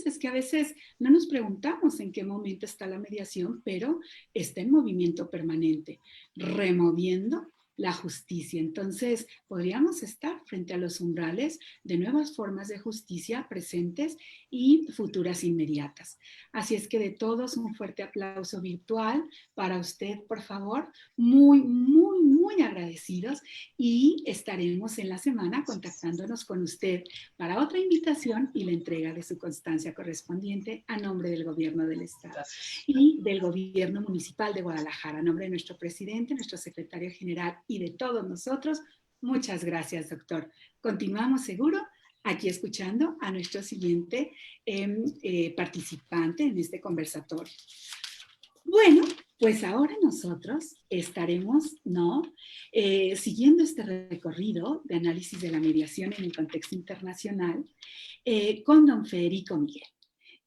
es que a veces no nos preguntamos en qué momento está la mediación, pero está en movimiento permanente, removiendo la justicia. Entonces, podríamos estar frente a los umbrales de nuevas formas de justicia presentes y futuras inmediatas. Así es que de todos un fuerte aplauso virtual para usted, por favor. Muy, muy, muy agradecidos y estaremos en la semana contactándonos con usted para otra invitación y la entrega de su constancia correspondiente a nombre del Gobierno del Estado y del Gobierno Municipal de Guadalajara. A nombre de nuestro presidente, nuestro secretario general y de todos nosotros, muchas gracias, doctor. Continuamos seguro aquí escuchando a nuestro siguiente participante en este conversatorio. Bueno, pues ahora nosotros estaremos, ¿no? Siguiendo este recorrido de análisis de la mediación en el contexto internacional con don Federico Miguel.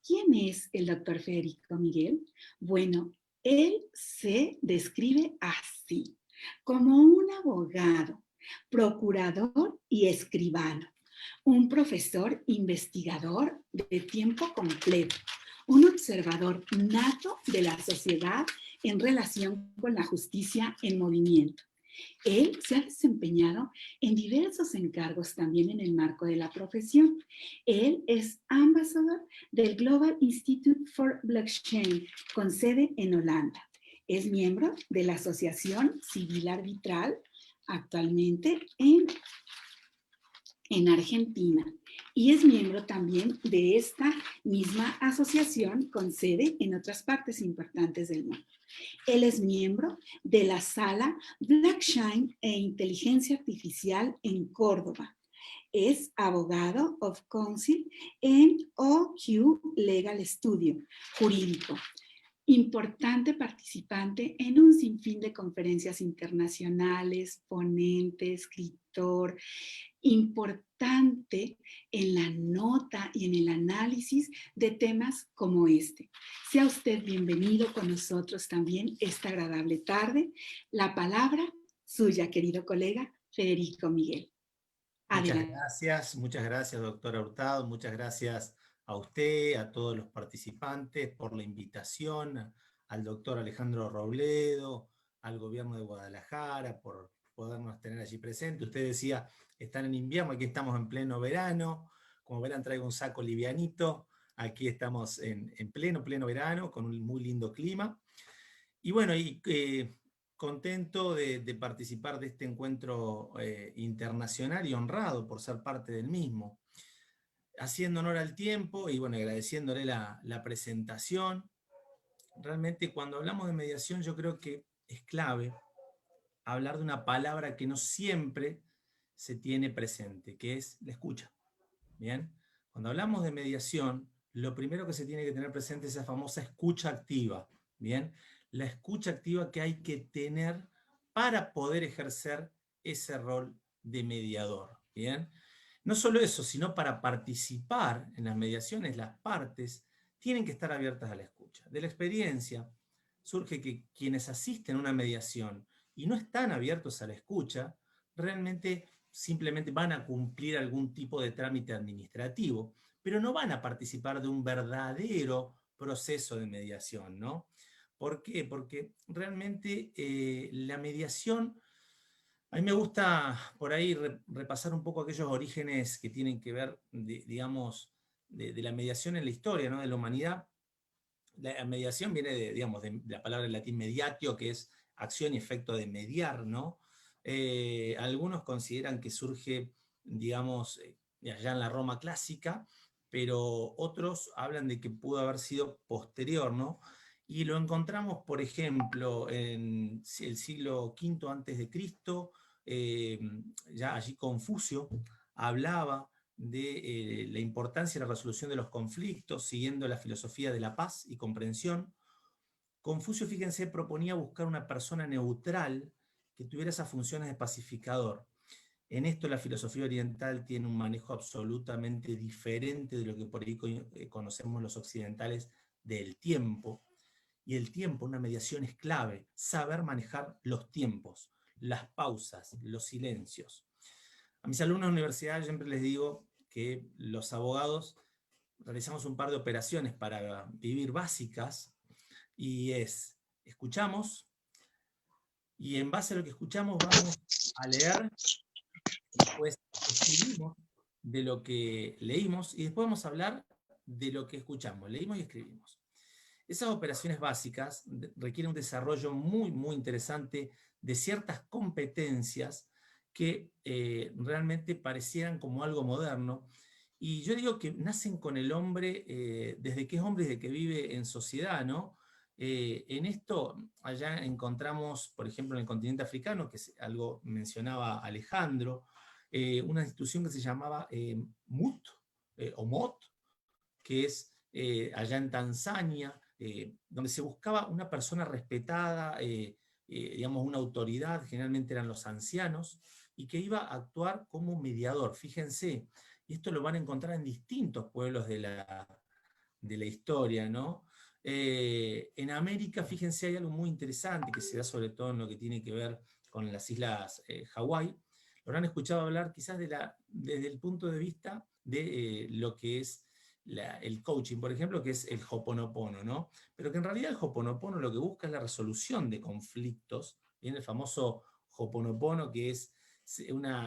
¿Quién es el doctor Federico Miguel? Bueno, él se describe así, como un abogado, procurador y escribano, un profesor investigador de tiempo completo, un observador nato de la sociedad en relación con la justicia en movimiento. Él se ha desempeñado en diversos encargos también en el marco de la profesión. Él es ambasador del Global Institute for Blockchain, con sede en Holanda. Es miembro de la Asociación Civil Arbitral, actualmente en Argentina, y es miembro también de esta misma asociación con sede en otras partes importantes del mundo. Él es miembro de la Sala Blockchain e Inteligencia Artificial en Córdoba. Es abogado of counsel en OQ Legal Studio jurídico. Importante participante en un sinfín de conferencias internacionales, ponente, escritor, importante en la nota y en el análisis de temas como este. Sea usted bienvenido con nosotros también esta agradable tarde. La palabra suya, querido colega Federico Miguel. Adelante. Muchas gracias, doctora Hurtado, muchas gracias a usted, a todos los participantes por la invitación, al doctor Alejandro Robledo, al gobierno de Guadalajara, por podernos tener allí presentes. Usted decía, están en invierno, aquí estamos en pleno verano, como verán traigo un saco livianito, aquí estamos en pleno verano, con un muy lindo clima. Y bueno, contento de participar de este encuentro internacional y honrado por ser parte del mismo. Haciendo honor al tiempo y bueno, agradeciéndole la presentación. Realmente cuando hablamos de mediación yo creo que es clave hablar de una palabra que no siempre se tiene presente, que es la escucha. ¿Bien? Cuando hablamos de mediación, lo primero que se tiene que tener presente es esa famosa escucha activa. ¿Bien? La escucha activa que hay que tener para poder ejercer ese rol de mediador. ¿Bien? No solo eso, sino para participar en las mediaciones, las partes tienen que estar abiertas a la escucha. De la experiencia surge que quienes asisten a una mediación y no están abiertos a la escucha, realmente simplemente van a cumplir algún tipo de trámite administrativo, pero no van a participar de un verdadero proceso de mediación, ¿no? ¿Por qué? Porque realmente la mediación, a mí me gusta por ahí repasar un poco aquellos orígenes que tienen que ver, digamos, de la mediación en la historia, ¿no? De la humanidad. La mediación viene digamos, de la palabra en latín mediatio, que es acción y efecto de mediar, ¿no? Algunos consideran que surge, digamos, allá en la Roma clásica, pero otros hablan de que pudo haber sido posterior, ¿no? Y lo encontramos, por ejemplo, en el siglo V antes de Cristo, ya allí Confucio hablaba de la importancia de la resolución de los conflictos, siguiendo la filosofía de la paz y comprensión. Confucio, fíjense, proponía buscar una persona neutral que tuviera esas funciones de pacificador. En esto la filosofía oriental tiene un manejo absolutamente diferente de lo que por ahí conocemos los occidentales del tiempo. Y el tiempo, una mediación es clave, saber manejar los tiempos, las pausas, los silencios. A mis alumnos de universidad siempre les digo que los abogados realizamos un par de operaciones para vivir básicas, y escuchamos, y en base a lo que escuchamos vamos a leer, después escribimos de lo que leímos, y después vamos a hablar de lo que escuchamos, leímos y escribimos. Esas operaciones básicas requieren un desarrollo muy, muy interesante de ciertas competencias que realmente parecieran como algo moderno. Y yo digo que nacen con el hombre desde que es hombre, desde que vive en sociedad, ¿no? En esto, allá encontramos, por ejemplo, en el continente africano, que es algo mencionaba Alejandro, una institución que se llamaba MUT, o MOT, que es allá en Tanzania, donde se buscaba una persona respetada, digamos una autoridad, generalmente eran los ancianos, y que iba a actuar como mediador. Fíjense, y esto lo van a encontrar en distintos pueblos de la historia, ¿no? En América, fíjense, hay algo muy interesante que se da sobre todo en lo que tiene que ver con las islas Hawái. Lo habrán escuchado hablar quizás desde el punto de vista de lo que es el coaching, por ejemplo, que es el Ho'oponopono, ¿no? Pero que en realidad el Ho'oponopono lo que busca es la resolución de conflictos. Viene el famoso Ho'oponopono, que es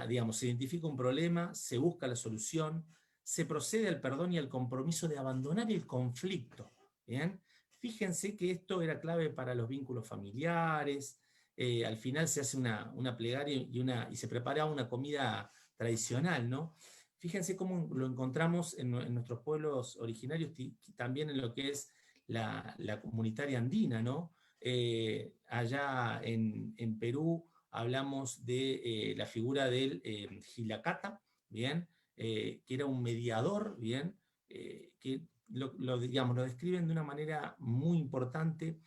digamos, se identifica un problema, se busca la solución, se procede al perdón y al compromiso de abandonar el conflicto. ¿Bien? Fíjense que esto era clave para los vínculos familiares. Al final se hace una plegaria y se prepara una comida tradicional, ¿no? Fíjense cómo lo encontramos en nuestros pueblos originarios, también en lo que es la comunitaria andina, ¿no? Allá en Perú hablamos de la figura del Gilacata, ¿bien? Que era un mediador, ¿bien? Que digamos, lo describen de una manera muy importante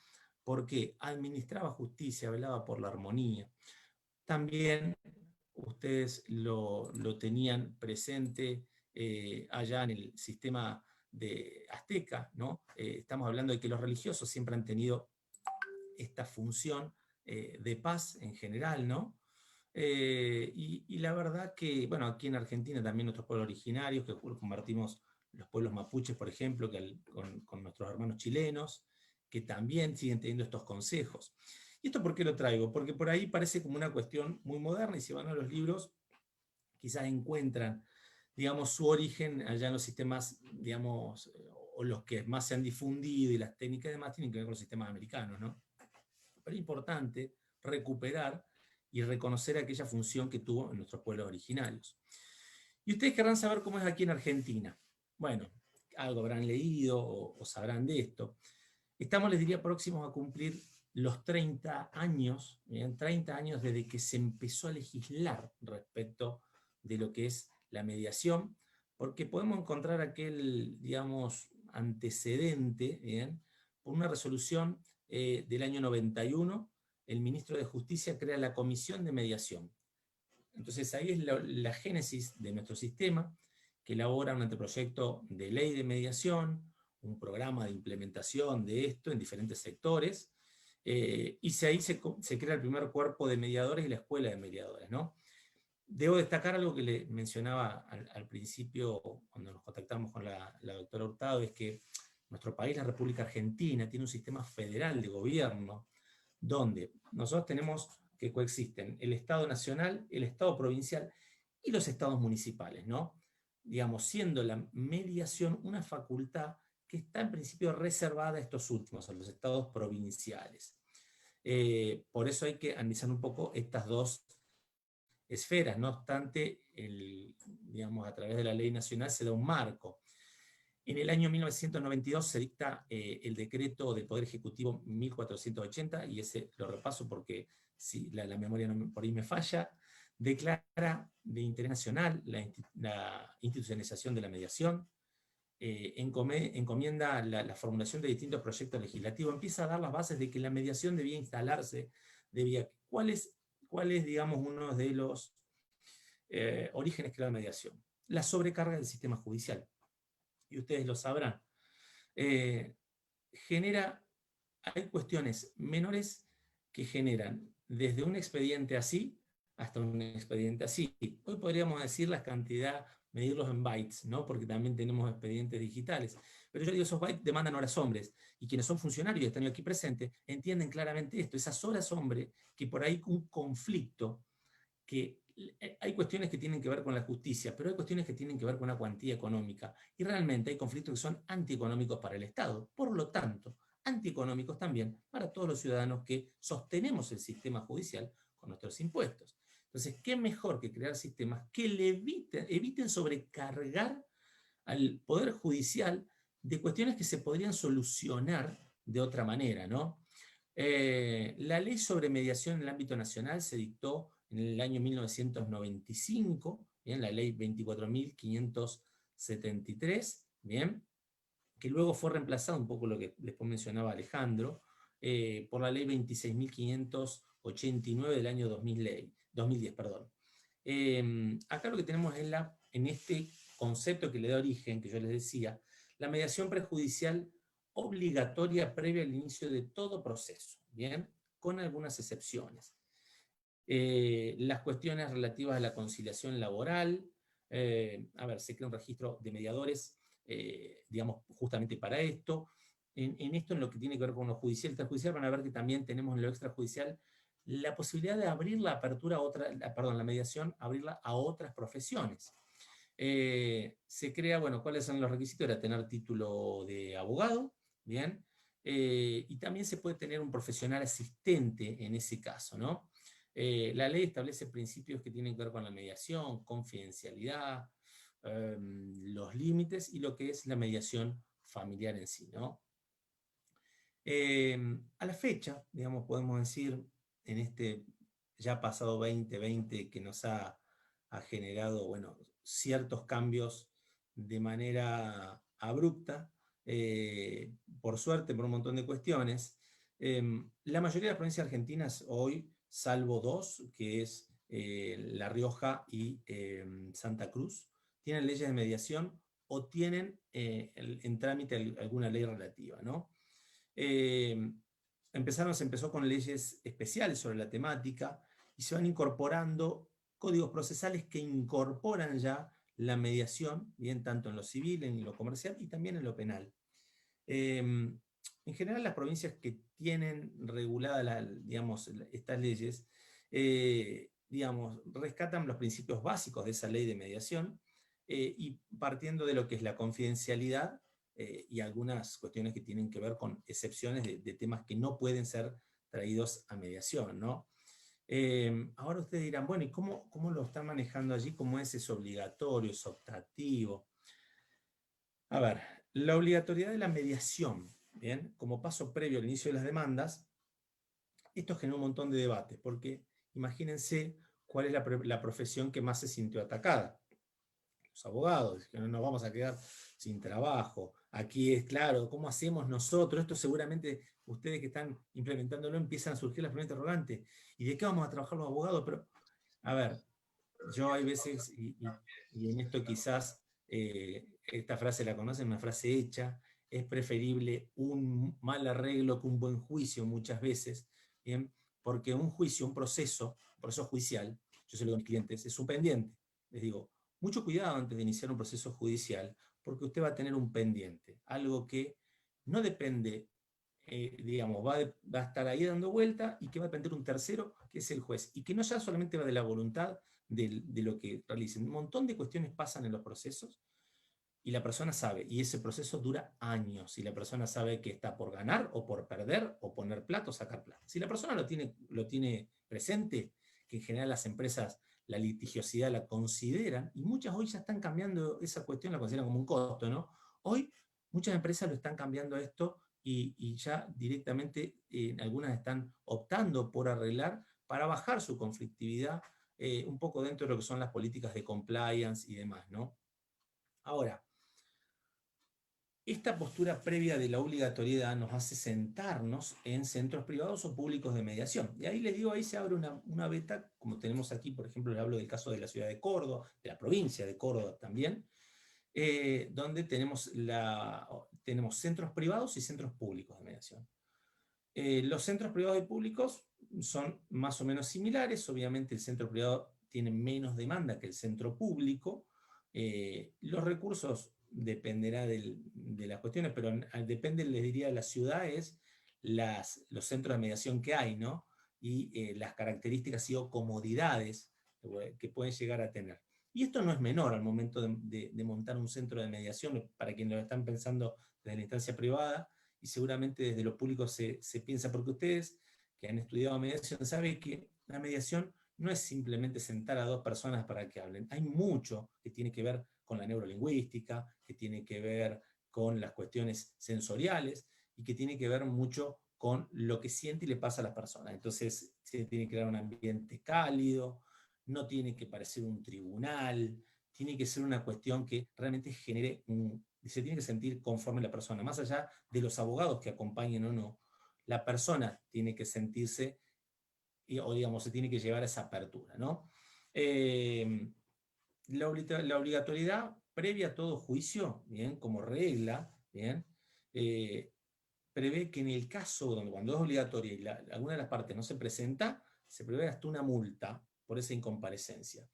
porque administraba justicia, velaba por la armonía. También ustedes lo tenían presente allá en el sistema de Azteca, ¿no? Estamos hablando de que los religiosos siempre han tenido esta función de paz en general, ¿no? Y la verdad que, bueno, aquí en Argentina también nuestros pueblos originarios, que compartimos los pueblos mapuches, por ejemplo, con nuestros hermanos chilenos, que también siguen teniendo estos consejos. ¿Y esto por qué lo traigo? Porque por ahí parece como una cuestión muy moderna, y si van a los libros, quizás encuentran, digamos, su origen allá en los sistemas, digamos, o los que más se han difundido, y las técnicas y demás tienen que ver con los sistemas americanos, ¿no? Pero es importante recuperar y reconocer aquella función que tuvo en nuestros pueblos originarios. Y ustedes querrán saber cómo es aquí en Argentina. Bueno, algo habrán leído o sabrán de esto. Estamos, les diría, próximos a cumplir los 30 años, ¿bien? 30 años desde que se empezó a legislar respecto de lo que es la mediación, porque podemos encontrar aquel, digamos, antecedente, ¿bien? Por una resolución del año 91, el ministro de Justicia crea la Comisión de Mediación. Entonces ahí es la génesis de nuestro sistema, que elabora un anteproyecto de ley de mediación, un programa de implementación de esto en diferentes sectores, y ahí se crea el primer cuerpo de mediadores y la escuela de mediadores, ¿no? Debo destacar algo que le mencionaba al principio, cuando nos contactamos con la doctora Hurtado, es que nuestro país, la República Argentina, tiene un sistema federal de gobierno, donde nosotros tenemos que coexisten el Estado nacional, el Estado provincial y los estados municipales, ¿no? Digamos, siendo la mediación una facultad que está en principio reservada a estos últimos, a los estados provinciales. Por eso hay que analizar un poco estas dos esferas. No obstante, digamos, a través de la ley nacional se da un marco. En el año 1992 se dicta el decreto del Poder Ejecutivo 1480, y ese lo repaso porque si la memoria por ahí me falla, declara de interés nacional la institucionalización de la mediación, encomienda la formulación de distintos proyectos legislativos, empieza a dar las bases de que la mediación debía instalarse, ¿cuál es, digamos, uno de los orígenes que la mediación? La sobrecarga del sistema judicial. Y ustedes lo sabrán, hay cuestiones menores que generan desde un expediente así hasta un expediente así. Hoy podríamos decir la cantidad medirlos en bytes, ¿no? Porque también tenemos expedientes digitales. Pero yo digo, esos bytes demandan horas hombres, y quienes son funcionarios y están aquí presentes entienden claramente esto, esas horas hombre, que por ahí un conflicto, que hay cuestiones que tienen que ver con la justicia, pero hay cuestiones que tienen que ver con una cuantía económica, y realmente hay conflictos que son antieconómicos para el Estado, por lo tanto, antieconómicos también para todos los ciudadanos que sostenemos el sistema judicial con nuestros impuestos. Entonces, ¿qué mejor que crear sistemas que le eviten sobrecargar al Poder Judicial de cuestiones que se podrían solucionar de otra manera, ¿no? La ley sobre mediación en el ámbito nacional se dictó en el año 1995, ¿bien? La ley 24.573, ¿bien? Que luego fue reemplazada, un poco lo que después mencionaba Alejandro, por la ley 26.589 del año 2010. Perdón. Acá lo que tenemos es en este concepto que le da origen, que yo les decía, la mediación prejudicial obligatoria previa al inicio de todo proceso, ¿bien? Con algunas excepciones. Las cuestiones relativas a la conciliación laboral, se crea un registro de mediadores, digamos, justamente para esto. En esto, en lo que tiene que ver con lo judicial y extrajudicial, van a ver que también tenemos en lo extrajudicial la posibilidad de abrir la apertura a la mediación, abrirla a otras profesiones. Se crea, bueno, ¿cuáles son los requisitos? Era tener título de abogado, ¿bien? Y también se puede tener un profesional asistente en ese caso, ¿no? La ley establece principios que tienen que ver con la mediación, confidencialidad, los límites y lo que es la mediación familiar en sí, ¿no? A la fecha, digamos, podemos decir, en este ya pasado 2020 que nos ha generado, bueno, ciertos cambios de manera abrupta, por suerte, por un montón de cuestiones. La mayoría de las provincias argentinas hoy, salvo dos, que es La Rioja y Santa Cruz, tienen leyes de mediación o tienen en trámite alguna ley relativa, ¿no? Se empezó con leyes especiales sobre la temática y se van incorporando códigos procesales que incorporan ya la mediación, bien tanto en lo civil, en lo comercial y también en lo penal. En general, las provincias que tienen reguladas digamos, estas leyes, digamos, rescatan los principios básicos de esa ley de mediación, y partiendo de lo que es la confidencialidad, y algunas cuestiones que tienen que ver con excepciones de temas que no pueden ser traídos a mediación, ¿no? Ahora ustedes dirán, bueno, ¿y cómo lo están manejando allí? ¿Cómo es obligatorio, es optativo? A ver, la obligatoriedad de la mediación, ¿bien? Como paso previo al inicio de las demandas, esto genera un montón de debates, porque imagínense cuál es la profesión que más se sintió atacada. Los abogados, que no nos vamos a quedar sin trabajo. Aquí es claro, ¿cómo hacemos nosotros? Esto seguramente ustedes que están implementándolo empiezan a surgir las primeras interrogantes. ¿Y de qué vamos a trabajar los abogados? Pero, a ver, yo hay veces, y en esto quizás esta frase la conocen, una frase hecha, es preferible un mal arreglo que un buen juicio muchas veces, ¿bien? Porque un juicio, un proceso judicial, yo se lo digo a mis clientes, es un pendiente. Les digo, mucho cuidado antes de iniciar un proceso judicial, porque usted va a tener un pendiente, algo que no depende, digamos, va a estar ahí dando vuelta y que va a depender un tercero, que es el juez, y que no ya solamente va de la voluntad de lo que realicen. Un montón de cuestiones pasan en los procesos y la persona sabe, y ese proceso dura años, y la persona sabe que está por ganar o por perder, o poner plata o sacar plata. Si la persona lo tiene presente, que en general las empresas la litigiosidad la consideran, y muchas hoy ya están cambiando esa cuestión, la consideran como un costo, ¿no? Hoy muchas empresas lo están cambiando a esto y ya directamente algunas están optando por arreglar para bajar su conflictividad, un poco dentro de lo que son las políticas de compliance y demás, ¿no? Ahora, esta postura previa de la obligatoriedad nos hace sentarnos en centros privados o públicos de mediación. Y ahí les digo, ahí se abre una beta, como tenemos aquí, por ejemplo, le hablo del caso de la ciudad de Córdoba, de la provincia de Córdoba también, donde tenemos centros privados y centros públicos de mediación. Los centros privados y públicos son más o menos similares, obviamente el centro privado tiene menos demanda que el centro público, Los recursos dependerá de las cuestiones, pero depende, les diría, de la ciudad, es los centros de mediación que hay, ¿no? Y las características o comodidades que pueden llegar a tener. Y esto no es menor al momento de montar un centro de mediación, para quienes lo están pensando desde la instancia privada, y seguramente desde lo público se piensa, porque ustedes que han estudiado mediación saben que la mediación no es simplemente sentar a dos personas para que hablen. Hay mucho que tiene que ver con la neurolingüística, que tiene que ver con las cuestiones sensoriales y que tiene que ver mucho con lo que siente y le pasa a las personas. Entonces se tiene que crear un ambiente cálido, no tiene que parecer un tribunal, tiene que ser una cuestión que realmente genere se tiene que sentir conforme la persona, más allá de los abogados que acompañen o no, la persona tiene que sentirse, o digamos, se tiene que llevar a esa apertura, ¿no? La obligatoriedad previa a todo juicio, bien, como regla, bien, prevé que en el caso donde cuando es obligatoria y alguna de las partes no se presenta, se prevé hasta una multa por esa incomparecencia.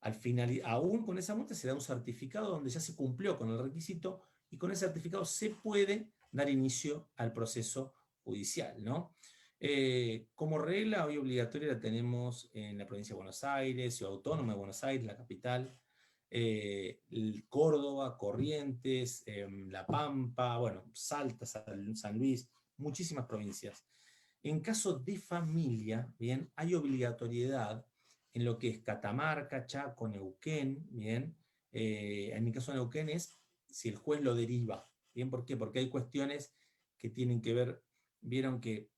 Al final, aún con esa multa se da un certificado donde ya se cumplió con el requisito, y con ese certificado se puede dar inicio al proceso judicial, ¿no? Como regla hoy obligatoria la tenemos en la provincia de Buenos Aires, Ciudad Autónoma de Buenos Aires, la capital, Córdoba, Corrientes, La Pampa, bueno, Salta, San Luis, muchísimas provincias. En caso de familia, bien, hay obligatoriedad en lo que es Catamarca, Chaco, Neuquén, bien. En mi caso de Neuquén es si el juez lo deriva, bien, ¿por qué? Porque hay cuestiones que tienen que ver, vieron que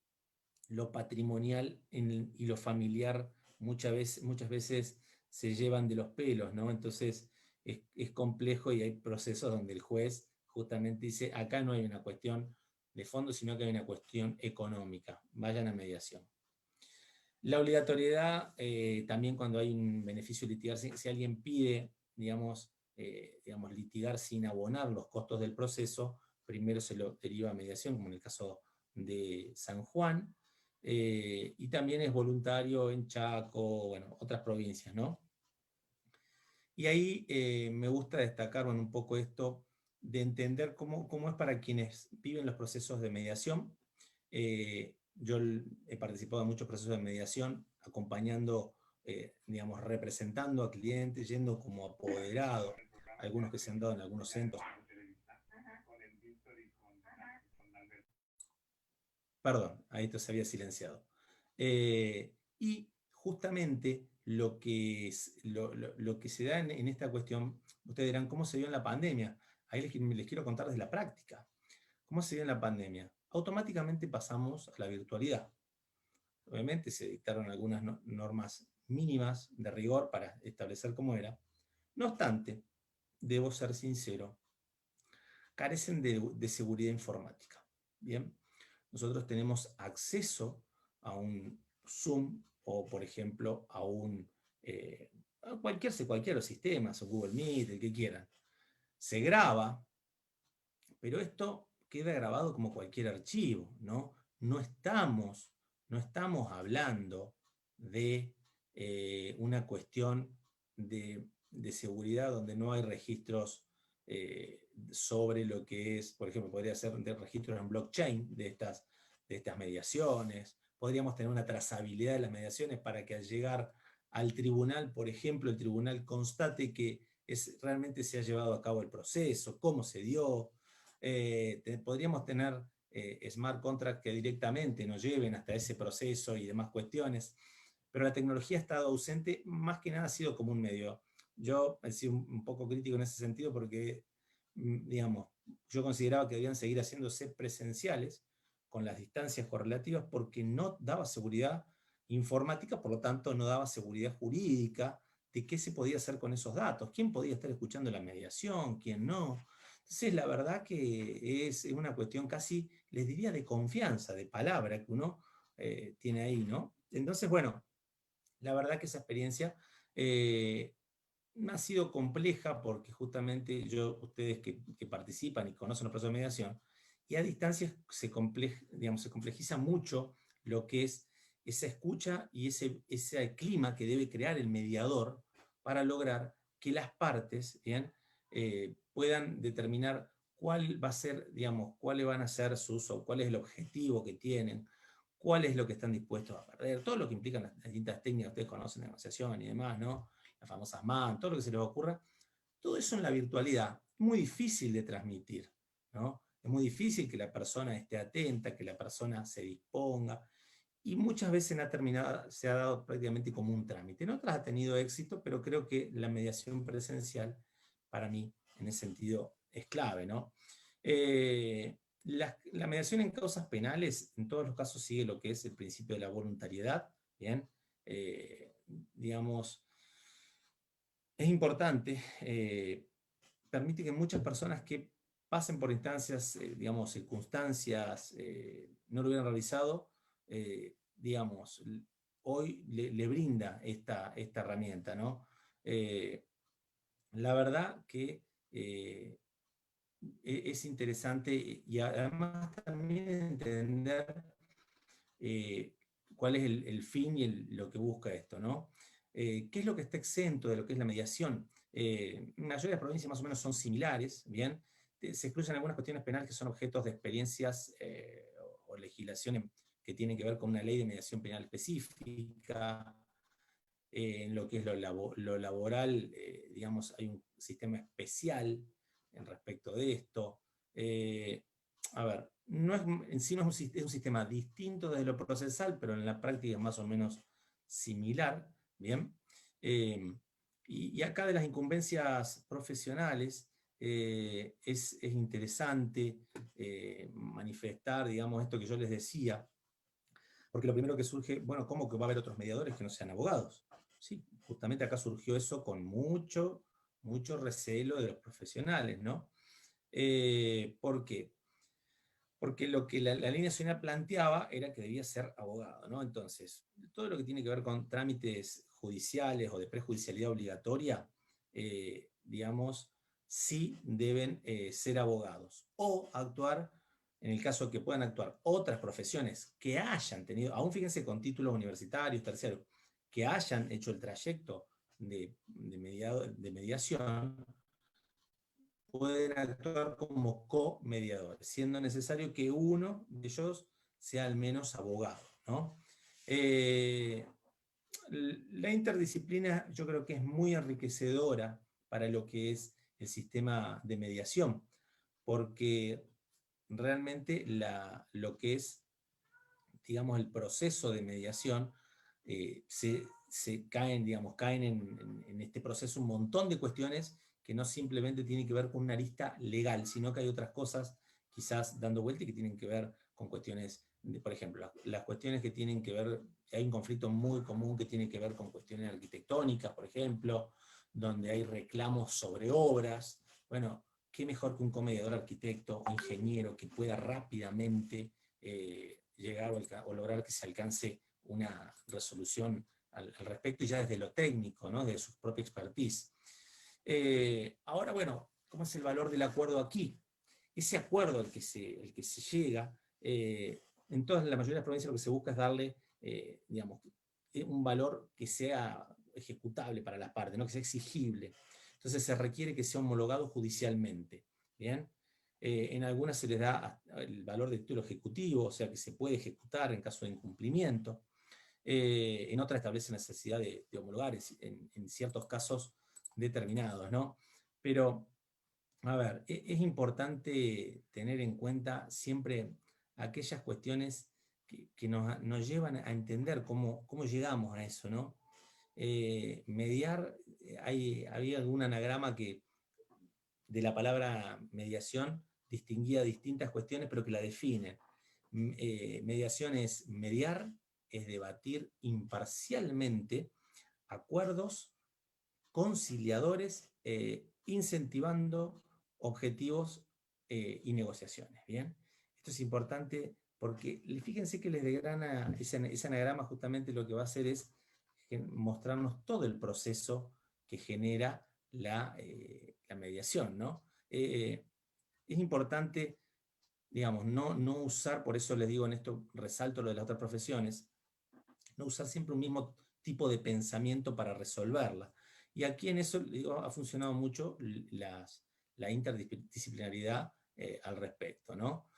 lo patrimonial y lo familiar muchas veces se llevan de los pelos, ¿no? Entonces es complejo, y hay procesos donde el juez justamente dice, acá no hay una cuestión de fondo, sino que hay una cuestión económica, vayan a mediación. La obligatoriedad, también cuando hay un beneficio litigar, si alguien pide, digamos, litigar sin abonar los costos del proceso, primero se lo deriva a mediación, como en el caso de San Juan, y también es voluntario en Chaco, bueno, otras provincias, ¿no? Y ahí me gusta destacar, bueno, un poco esto de entender cómo es para quienes viven los procesos de mediación. Yo he participado en muchos procesos de mediación, acompañando, digamos, representando a clientes, yendo como apoderado, algunos que se han dado en algunos centros. Perdón, ahí esto se había silenciado. Y justamente lo que se da en esta cuestión, ustedes dirán, ¿cómo se dio en la pandemia? Ahí les quiero contar desde la práctica. ¿Cómo se dio en la pandemia? Automáticamente pasamos a la virtualidad. Obviamente se dictaron algunas normas mínimas de rigor para establecer cómo era. No obstante, debo ser sincero, carecen de seguridad informática. Bien, nosotros tenemos acceso a un Zoom o, por ejemplo, a cualquier sistema, o Google Meet, el que quieran. Se graba, pero esto queda grabado como cualquier archivo, ¿no? No estamos hablando de una cuestión de seguridad donde no hay registros sobre lo que es, por ejemplo, podría ser de registros en blockchain de estas mediaciones. Podríamos tener una trazabilidad de las mediaciones para que al llegar al tribunal, por ejemplo, el tribunal constate que realmente se ha llevado a cabo el proceso, cómo se dio. Podríamos tener smart contracts que directamente nos lleven hasta ese proceso y demás cuestiones, pero la tecnología ha estado ausente, más que nada ha sido como un medio. Yo he sido un poco crítico en ese sentido porque, digamos, yo consideraba que debían seguir haciéndose presenciales con las distancias correlativas, porque no daba seguridad informática, por lo tanto no daba seguridad jurídica de qué se podía hacer con esos datos, quién podía estar escuchando la mediación, quién no. Entonces, la verdad que es una cuestión casi, les diría, de confianza, de palabra que uno tiene ahí, ¿no? Entonces, bueno, la verdad que esa experiencia ha sido compleja, porque justamente ustedes que participan y conocen los procesos de mediación, y a distancias se complejiza mucho lo que es esa escucha y ese clima que debe crear el mediador para lograr que las partes, ¿bien? Puedan determinar cuál va a ser, digamos, cuáles van a ser o cuál es el objetivo que tienen, cuál es lo que están dispuestos a perder, todo lo que implican las distintas técnicas que ustedes conocen de negociación y demás, ¿no? Las famosas MAN, todo lo que se les ocurra, todo eso en la virtualidad es muy difícil de transmitir, ¿no? Es muy difícil que la persona esté atenta, que la persona se disponga, y muchas veces se ha dado prácticamente como un trámite. En otras ha tenido éxito, pero creo que la mediación presencial, para mí, en ese sentido, es clave, ¿no? La mediación en causas penales, en todos los casos, sigue lo que es el principio de la voluntariedad, ¿bien? Digamos, es importante, permite que muchas personas que pasen por instancias, digamos, circunstancias, no lo hubieran realizado, digamos, hoy le brinda esta herramienta, ¿no? La verdad que es interesante y además también entender cuál es el fin y lo que busca esto, ¿no? ¿Qué es lo que está exento de lo que es la mediación? En la mayoría de las provincias más o menos son similares, ¿bien? Se excluyen algunas cuestiones penales que son objetos de experiencias o legislación que tienen que ver con una ley de mediación penal específica. En lo que es lo laboral, digamos, hay un sistema especial en respecto de esto. A ver, en sí no es un sistema distinto de lo procesal, pero en la práctica es más o menos similar, ¿bien? Y acá de las incumbencias profesionales es interesante manifestar, digamos, esto que yo les decía, porque lo primero que surge, bueno, ¿cómo que va a haber otros mediadores que no sean abogados? Sí, justamente acá surgió eso con mucho recelo de los profesionales, ¿no? ¿Por qué? Porque lo que la línea nacional planteaba era que debía ser abogado, ¿no? Entonces, todo lo que tiene que ver con trámites judiciales o de prejudicialidad obligatoria, digamos, sí deben ser abogados o actuar, en el caso que puedan actuar otras profesiones que hayan tenido, aún fíjense con títulos universitarios, terciarios, que hayan hecho el trayecto de mediación, pueden actuar como co-mediadores, siendo necesario que uno de ellos sea al menos abogado, ¿no? La interdisciplina yo creo que es muy enriquecedora para lo que es el sistema de mediación, porque realmente lo que es, digamos, el proceso de mediación, caen en este proceso un montón de cuestiones que no simplemente tienen que ver con una arista legal, sino que hay otras cosas quizás dando vuelta y que tienen que ver con cuestiones, por ejemplo, las cuestiones que tienen que ver, hay un conflicto muy común que tiene que ver con cuestiones arquitectónicas, por ejemplo, donde hay reclamos sobre obras. Bueno, qué mejor que un comediador arquitecto o ingeniero que pueda rápidamente llegar o lograr que se alcance una resolución al respecto, y ya desde lo técnico, ¿no? Desde su propia expertise. Ahora, bueno, ¿cómo es el valor del acuerdo aquí? Ese acuerdo al que se llega, en la mayoría de las provincias lo que se busca es darle, digamos, un valor que sea ejecutable para las partes, ¿no? Que sea exigible. Entonces se requiere que sea homologado judicialmente, ¿bien? En algunas se les da el valor de título ejecutivo, o sea que se puede ejecutar en caso de incumplimiento. En otras establece necesidad de homologar en ciertos casos determinados, ¿no? Pero, a ver, es importante tener en cuenta siempre aquellas cuestiones que nos llevan a entender cómo llegamos a eso, ¿no? Mediar, había algún anagrama que de la palabra mediación distinguía distintas cuestiones, pero que la definen. Mediación es mediar, es debatir imparcialmente acuerdos conciliadores, incentivando objetivos y negociaciones. ¿Bien? Esto es importante porque fíjense que les degrana ese anagrama, justamente lo que va a hacer es mostrarnos todo el proceso que genera la mediación, ¿no? Es importante, digamos, no usar, por eso les digo en esto, resalto lo de las otras profesiones, no usar siempre un mismo tipo de pensamiento para resolverla. Y aquí en eso digo, ha funcionado mucho la interdisciplinaridad al respecto, ¿no?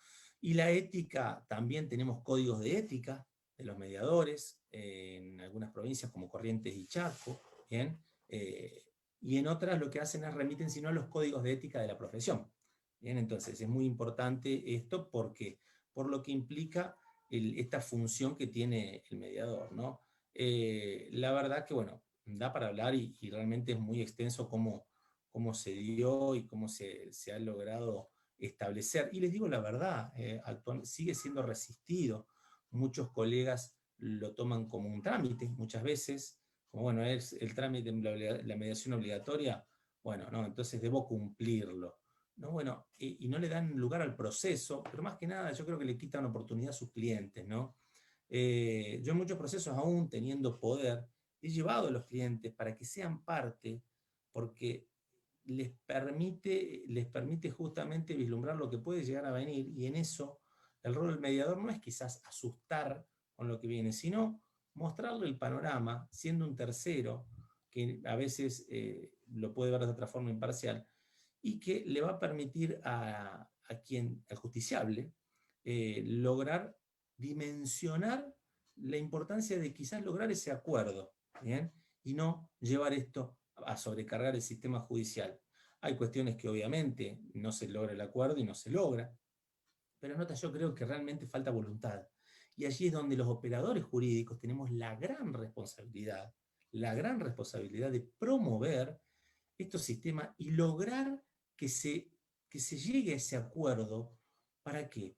Y la ética, también tenemos códigos de ética de los mediadores, en algunas provincias como Corrientes y Chaco, ¿bien? Y en otras lo que hacen es remiten sino a los códigos de ética de la profesión. Bien, entonces es muy importante esto porque, por lo que implica esta función que tiene el mediador, ¿no? La verdad que, bueno, da para hablar y realmente es muy extenso cómo se dio y cómo se ha logrado establecer. Y les digo la verdad, actualmente sigue siendo resistido. Muchos colegas lo toman como un trámite, muchas veces, como bueno, es el trámite de la mediación obligatoria, bueno, no, entonces debo cumplirlo. No, bueno, y no le dan lugar al proceso, pero más que nada yo creo que le quitan oportunidad a sus clientes, ¿no? Yo en muchos procesos, aún teniendo poder, he llevado a los clientes para que sean parte, porque les permite justamente vislumbrar lo que puede llegar a venir, y en eso el rol del mediador no es quizás asustar con lo que viene, sino mostrarle el panorama, siendo un tercero, que a veces lo puede ver de otra forma imparcial, y que le va a permitir al justiciable, lograr dimensionar la importancia de quizás lograr ese acuerdo, ¿bien? Y no llevar esto a sobrecargar el sistema judicial. Hay cuestiones que obviamente no se logra el acuerdo y no se logra, pero nota, yo creo que realmente falta voluntad. Y allí es donde los operadores jurídicos tenemos la gran responsabilidad de promover estos sistemas y lograr que se llegue a ese acuerdo. ¿Para qué?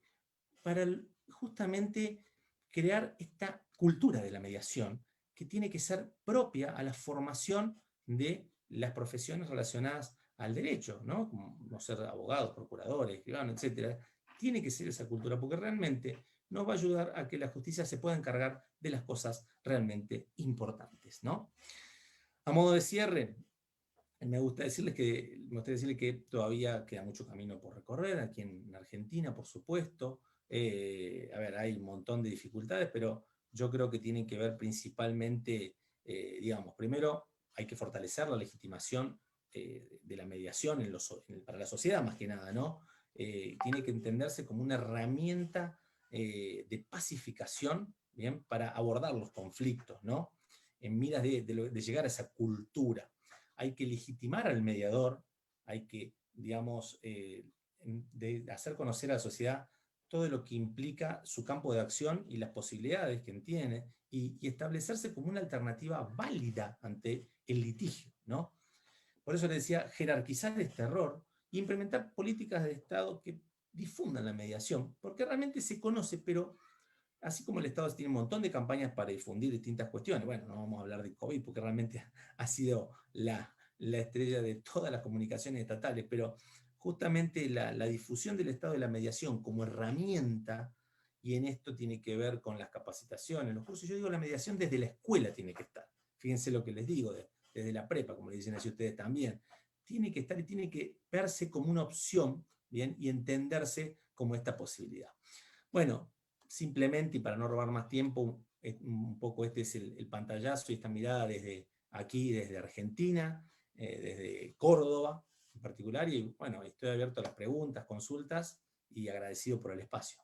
Para justamente crear esta cultura de la mediación que tiene que ser propia a la formación de las profesiones relacionadas al derecho, ¿no? Como no ser abogados, procuradores, escribanos, etc. Tiene que ser esa cultura, porque realmente nos va a ayudar a que la justicia se pueda encargar de las cosas realmente importantes, ¿no? A modo de cierre, me gustaría decirles que todavía queda mucho camino por recorrer aquí en Argentina, por supuesto. A ver, hay un montón de dificultades, pero yo creo que tienen que ver principalmente, digamos, primero hay que fortalecer la legitimación de la mediación para la sociedad, más que nada, ¿no? Tiene que entenderse como una herramienta de pacificación, ¿bien? Para abordar los conflictos, ¿no? En miras de llegar a esa cultura. Hay que legitimar al mediador, hay que, digamos, de hacer conocer a la sociedad todo lo que implica su campo de acción y las posibilidades que tiene, y establecerse como una alternativa válida ante el litigio, ¿no? Por eso les decía, jerarquizar este error e implementar políticas de Estado que difundan la mediación, porque realmente se conoce, pero así como el Estado tiene un montón de campañas para difundir distintas cuestiones, bueno, no vamos a hablar de COVID porque realmente ha sido la estrella de todas las comunicaciones estatales, pero justamente la difusión del Estado de la mediación como herramienta, y en esto tiene que ver con las capacitaciones, los cursos. Yo digo, la mediación desde la escuela tiene que estar. Fíjense lo que les digo, desde la prepa, como le dicen así ustedes también. Tiene que estar y tiene que verse como una opción, ¿bien? Y entenderse como esta posibilidad. Bueno, simplemente, y para no robar más tiempo, un poco este es el pantallazo y esta mirada desde aquí, desde Argentina, desde Córdoba en particular, y bueno, estoy abierto a las preguntas, consultas, y agradecido por el espacio.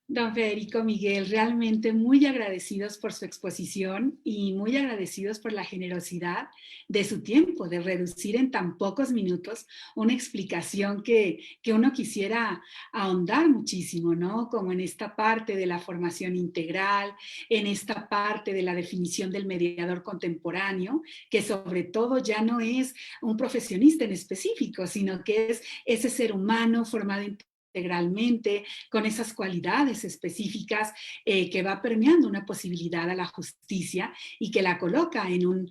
Don Federico Miguel, realmente muy agradecidos por su exposición y muy agradecidos por la generosidad de su tiempo, de reducir en tan pocos minutos una explicación que uno quisiera ahondar muchísimo, ¿no? Como en esta parte de la formación integral, en esta parte de la definición del mediador contemporáneo, que sobre todo ya no es un profesionista en específico, sino que es ese ser humano formado integralmente, con esas cualidades específicas que va permeando una posibilidad a la justicia y que la coloca en un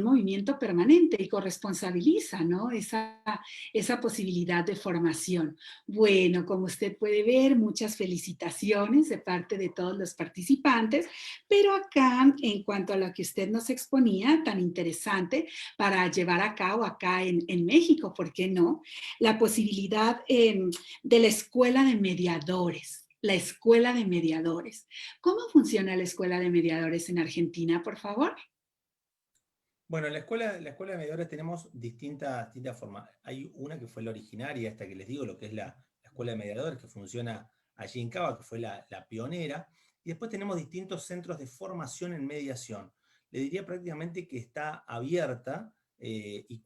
movimiento permanente y corresponsabiliza, ¿no? Esa posibilidad de formación. Bueno, como usted puede ver, muchas felicitaciones de parte de todos los participantes, pero acá, en cuanto a lo que usted nos exponía, tan interesante para llevar a cabo acá en México, ¿por qué no? La posibilidad de la escuela de mediadores. la Escuela de Mediadores. ¿Cómo funciona la Escuela de Mediadores en Argentina, por favor? Bueno, en la escuela de mediadores tenemos distintas formas. Hay una que fue la originaria, esta que les digo, lo que es la escuela de mediadores, que funciona allí en Cava, que fue la pionera. Y después tenemos distintos centros de formación en mediación. Le diría prácticamente que está abierta y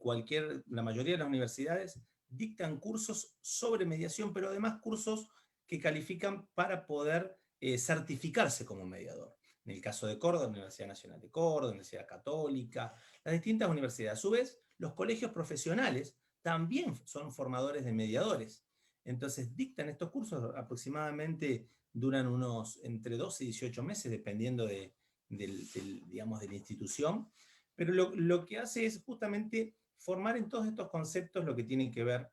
la mayoría de las universidades dictan cursos sobre mediación, pero además cursos que califican para poder certificarse como mediador. En el caso de Córdoba, Universidad Nacional de Córdoba, Universidad Católica, las distintas universidades. A su vez, los colegios profesionales también son formadores de mediadores. Entonces, dictan estos cursos, aproximadamente duran unos entre 12 y 18 meses, dependiendo digamos, de la institución. Pero lo que hace es justamente formar en todos estos conceptos lo que tienen que ver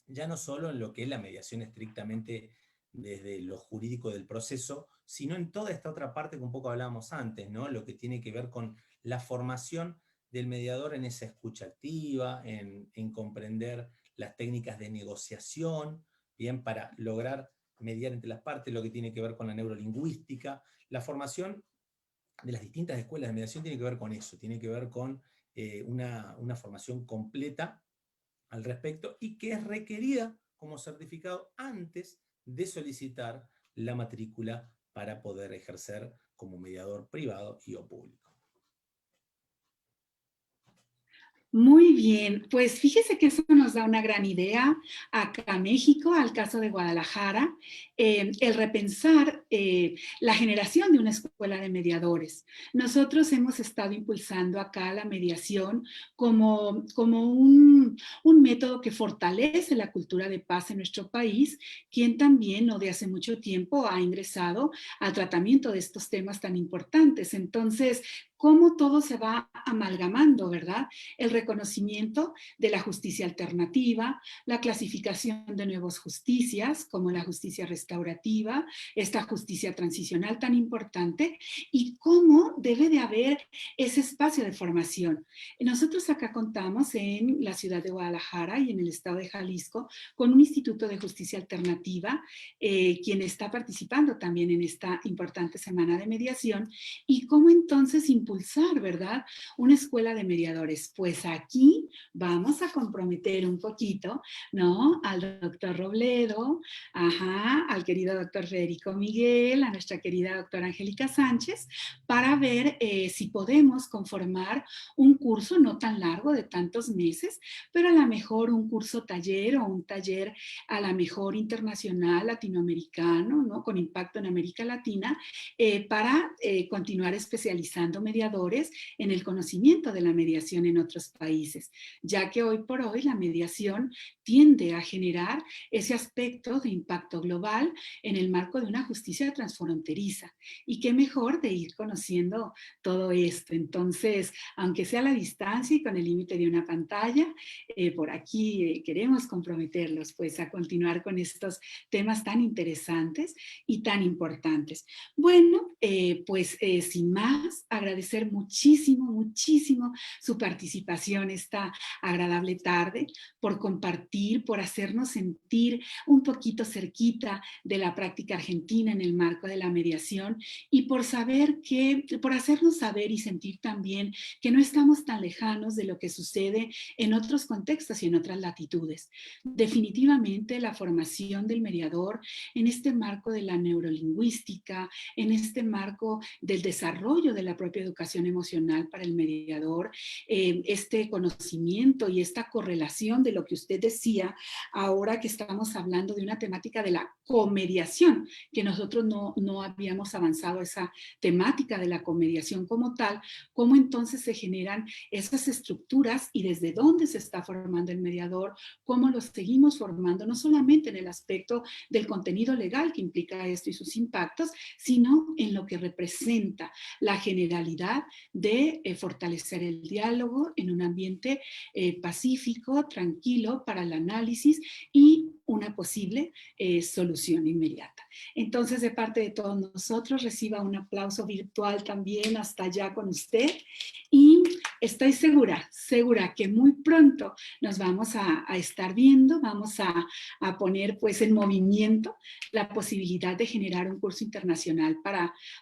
ya no solo en lo que es la mediación estrictamente desde lo jurídico del proceso, sino en toda esta otra parte que un poco hablábamos antes, ¿no? Lo que tiene que ver con la formación del mediador en esa escucha activa, en comprender las técnicas de negociación, bien, para lograr mediar entre las partes, lo que tiene que ver con la neurolingüística. La formación de las distintas escuelas de mediación tiene que ver con eso, tiene que ver con una formación completa al respecto y que es requerida como certificado antes de solicitar la matrícula para poder ejercer como mediador privado y o público. Muy bien, pues fíjese que eso nos da una gran idea acá a México, al caso de Guadalajara, el repensar la generación de una escuela de mediadores. Nosotros hemos estado impulsando acá la mediación como un método que fortalece la cultura de paz en nuestro país, quien también no de hace mucho tiempo ha ingresado al tratamiento de estos temas tan importantes. Entonces, cómo todo se va amalgamando, ¿verdad? El reconocimiento de la justicia alternativa, la clasificación de nuevas justicias, como la justicia restaurativa, esta justicia transicional tan importante, y cómo debe de haber ese espacio de formación. Nosotros acá contamos en la ciudad de Guadalajara y en el estado de Jalisco con un instituto de justicia alternativa, quien está participando también en esta importante semana de mediación, y cómo entonces impulsar, ¿verdad?, una escuela de mediadores. Pues aquí vamos a comprometer un poquito, ¿no?, al doctor Robledo, al querido doctor Federico Miguel, a nuestra querida doctora Angélica Sánchez, para ver si podemos conformar un curso no tan largo de tantos meses, pero a lo mejor un curso taller o un taller a lo mejor internacional, latinoamericano, ¿no?, con impacto en América Latina, para continuar especializando mediadores en el conocimiento de la mediación en otros países, ya que hoy por hoy la mediación tiende a generar ese aspecto de impacto global en el marco de una justicia transfronteriza. Y qué mejor de ir conociendo todo esto. Entonces, aunque sea a la distancia y con el límite de una pantalla, por aquí queremos comprometerlos pues a continuar con estos temas tan interesantes y tan importantes. Bueno, pues sin más, agradecer muchísimo, muchísimo su participación esta agradable tarde, por compartir, por hacernos sentir un poquito cerquita de la práctica argentina en el marco de la mediación y por hacernos saber y sentir también que no estamos tan lejanos de lo que sucede en otros contextos y en otras latitudes. Definitivamente la formación del mediador en este marco de la neurolingüística, en este marco del desarrollo de la propia educación emocional para el mediador, este conocimiento y esta correlación de lo que usted decía, ahora que estamos hablando de una temática de la comediación, que nosotros no habíamos avanzado esa temática de la comediación como tal, cómo entonces se generan esas estructuras y desde dónde se está formando el mediador, cómo lo seguimos formando, no solamente en el aspecto del contenido legal que implica esto y sus impactos, sino en lo que representa la generalidad de fortalecer el diálogo en un ambiente pacífico, tranquilo para el análisis y una posible solución inmediata. Entonces, de parte de todos nosotros, reciba un aplauso virtual también hasta allá con usted y estoy segura que muy pronto nos vamos a estar viendo, vamos a poner pues en movimiento la posibilidad de generar un curso internacional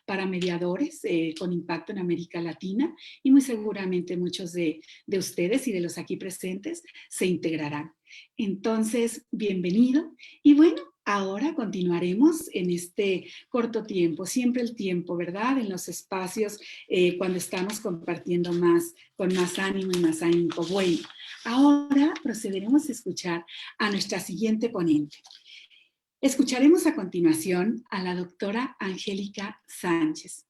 para mediadores con impacto en América Latina, y muy seguramente muchos de ustedes y de los aquí presentes se integrarán. Entonces, bienvenido. Y bueno, ahora continuaremos en este corto tiempo, siempre el tiempo, ¿verdad? En los espacios cuando estamos compartiendo más, con más ánimo y más ahínco. Bueno, ahora procederemos a escuchar a nuestra siguiente ponente. Escucharemos a continuación a la doctora Angélica Sánchez,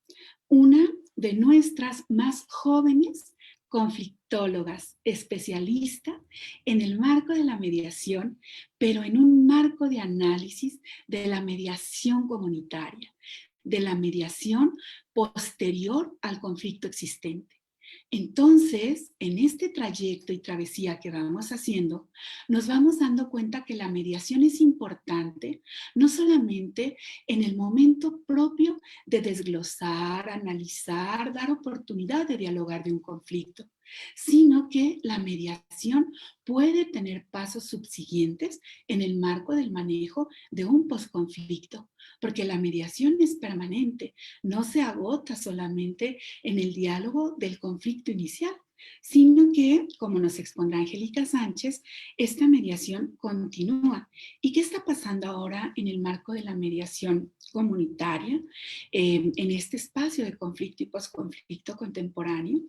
una de nuestras más jóvenes conflictólogas, especialista en el marco de la mediación, pero en un marco de análisis de la mediación comunitaria, de la mediación posterior al conflicto existente. Entonces, en este trayecto y travesía que vamos haciendo, nos vamos dando cuenta que la mediación es importante, no solamente en el momento propio de desglosar, analizar, dar oportunidad de dialogar de un conflicto, sino que la mediación puede tener pasos subsiguientes en el marco del manejo de un posconflicto, porque la mediación es permanente, no se agota solamente en el diálogo del conflicto inicial, sino que, como nos expondrá Angélica Sánchez, esta mediación continúa. ¿Y qué está pasando ahora en el marco de la mediación comunitaria, en este espacio de conflicto y posconflicto contemporáneo?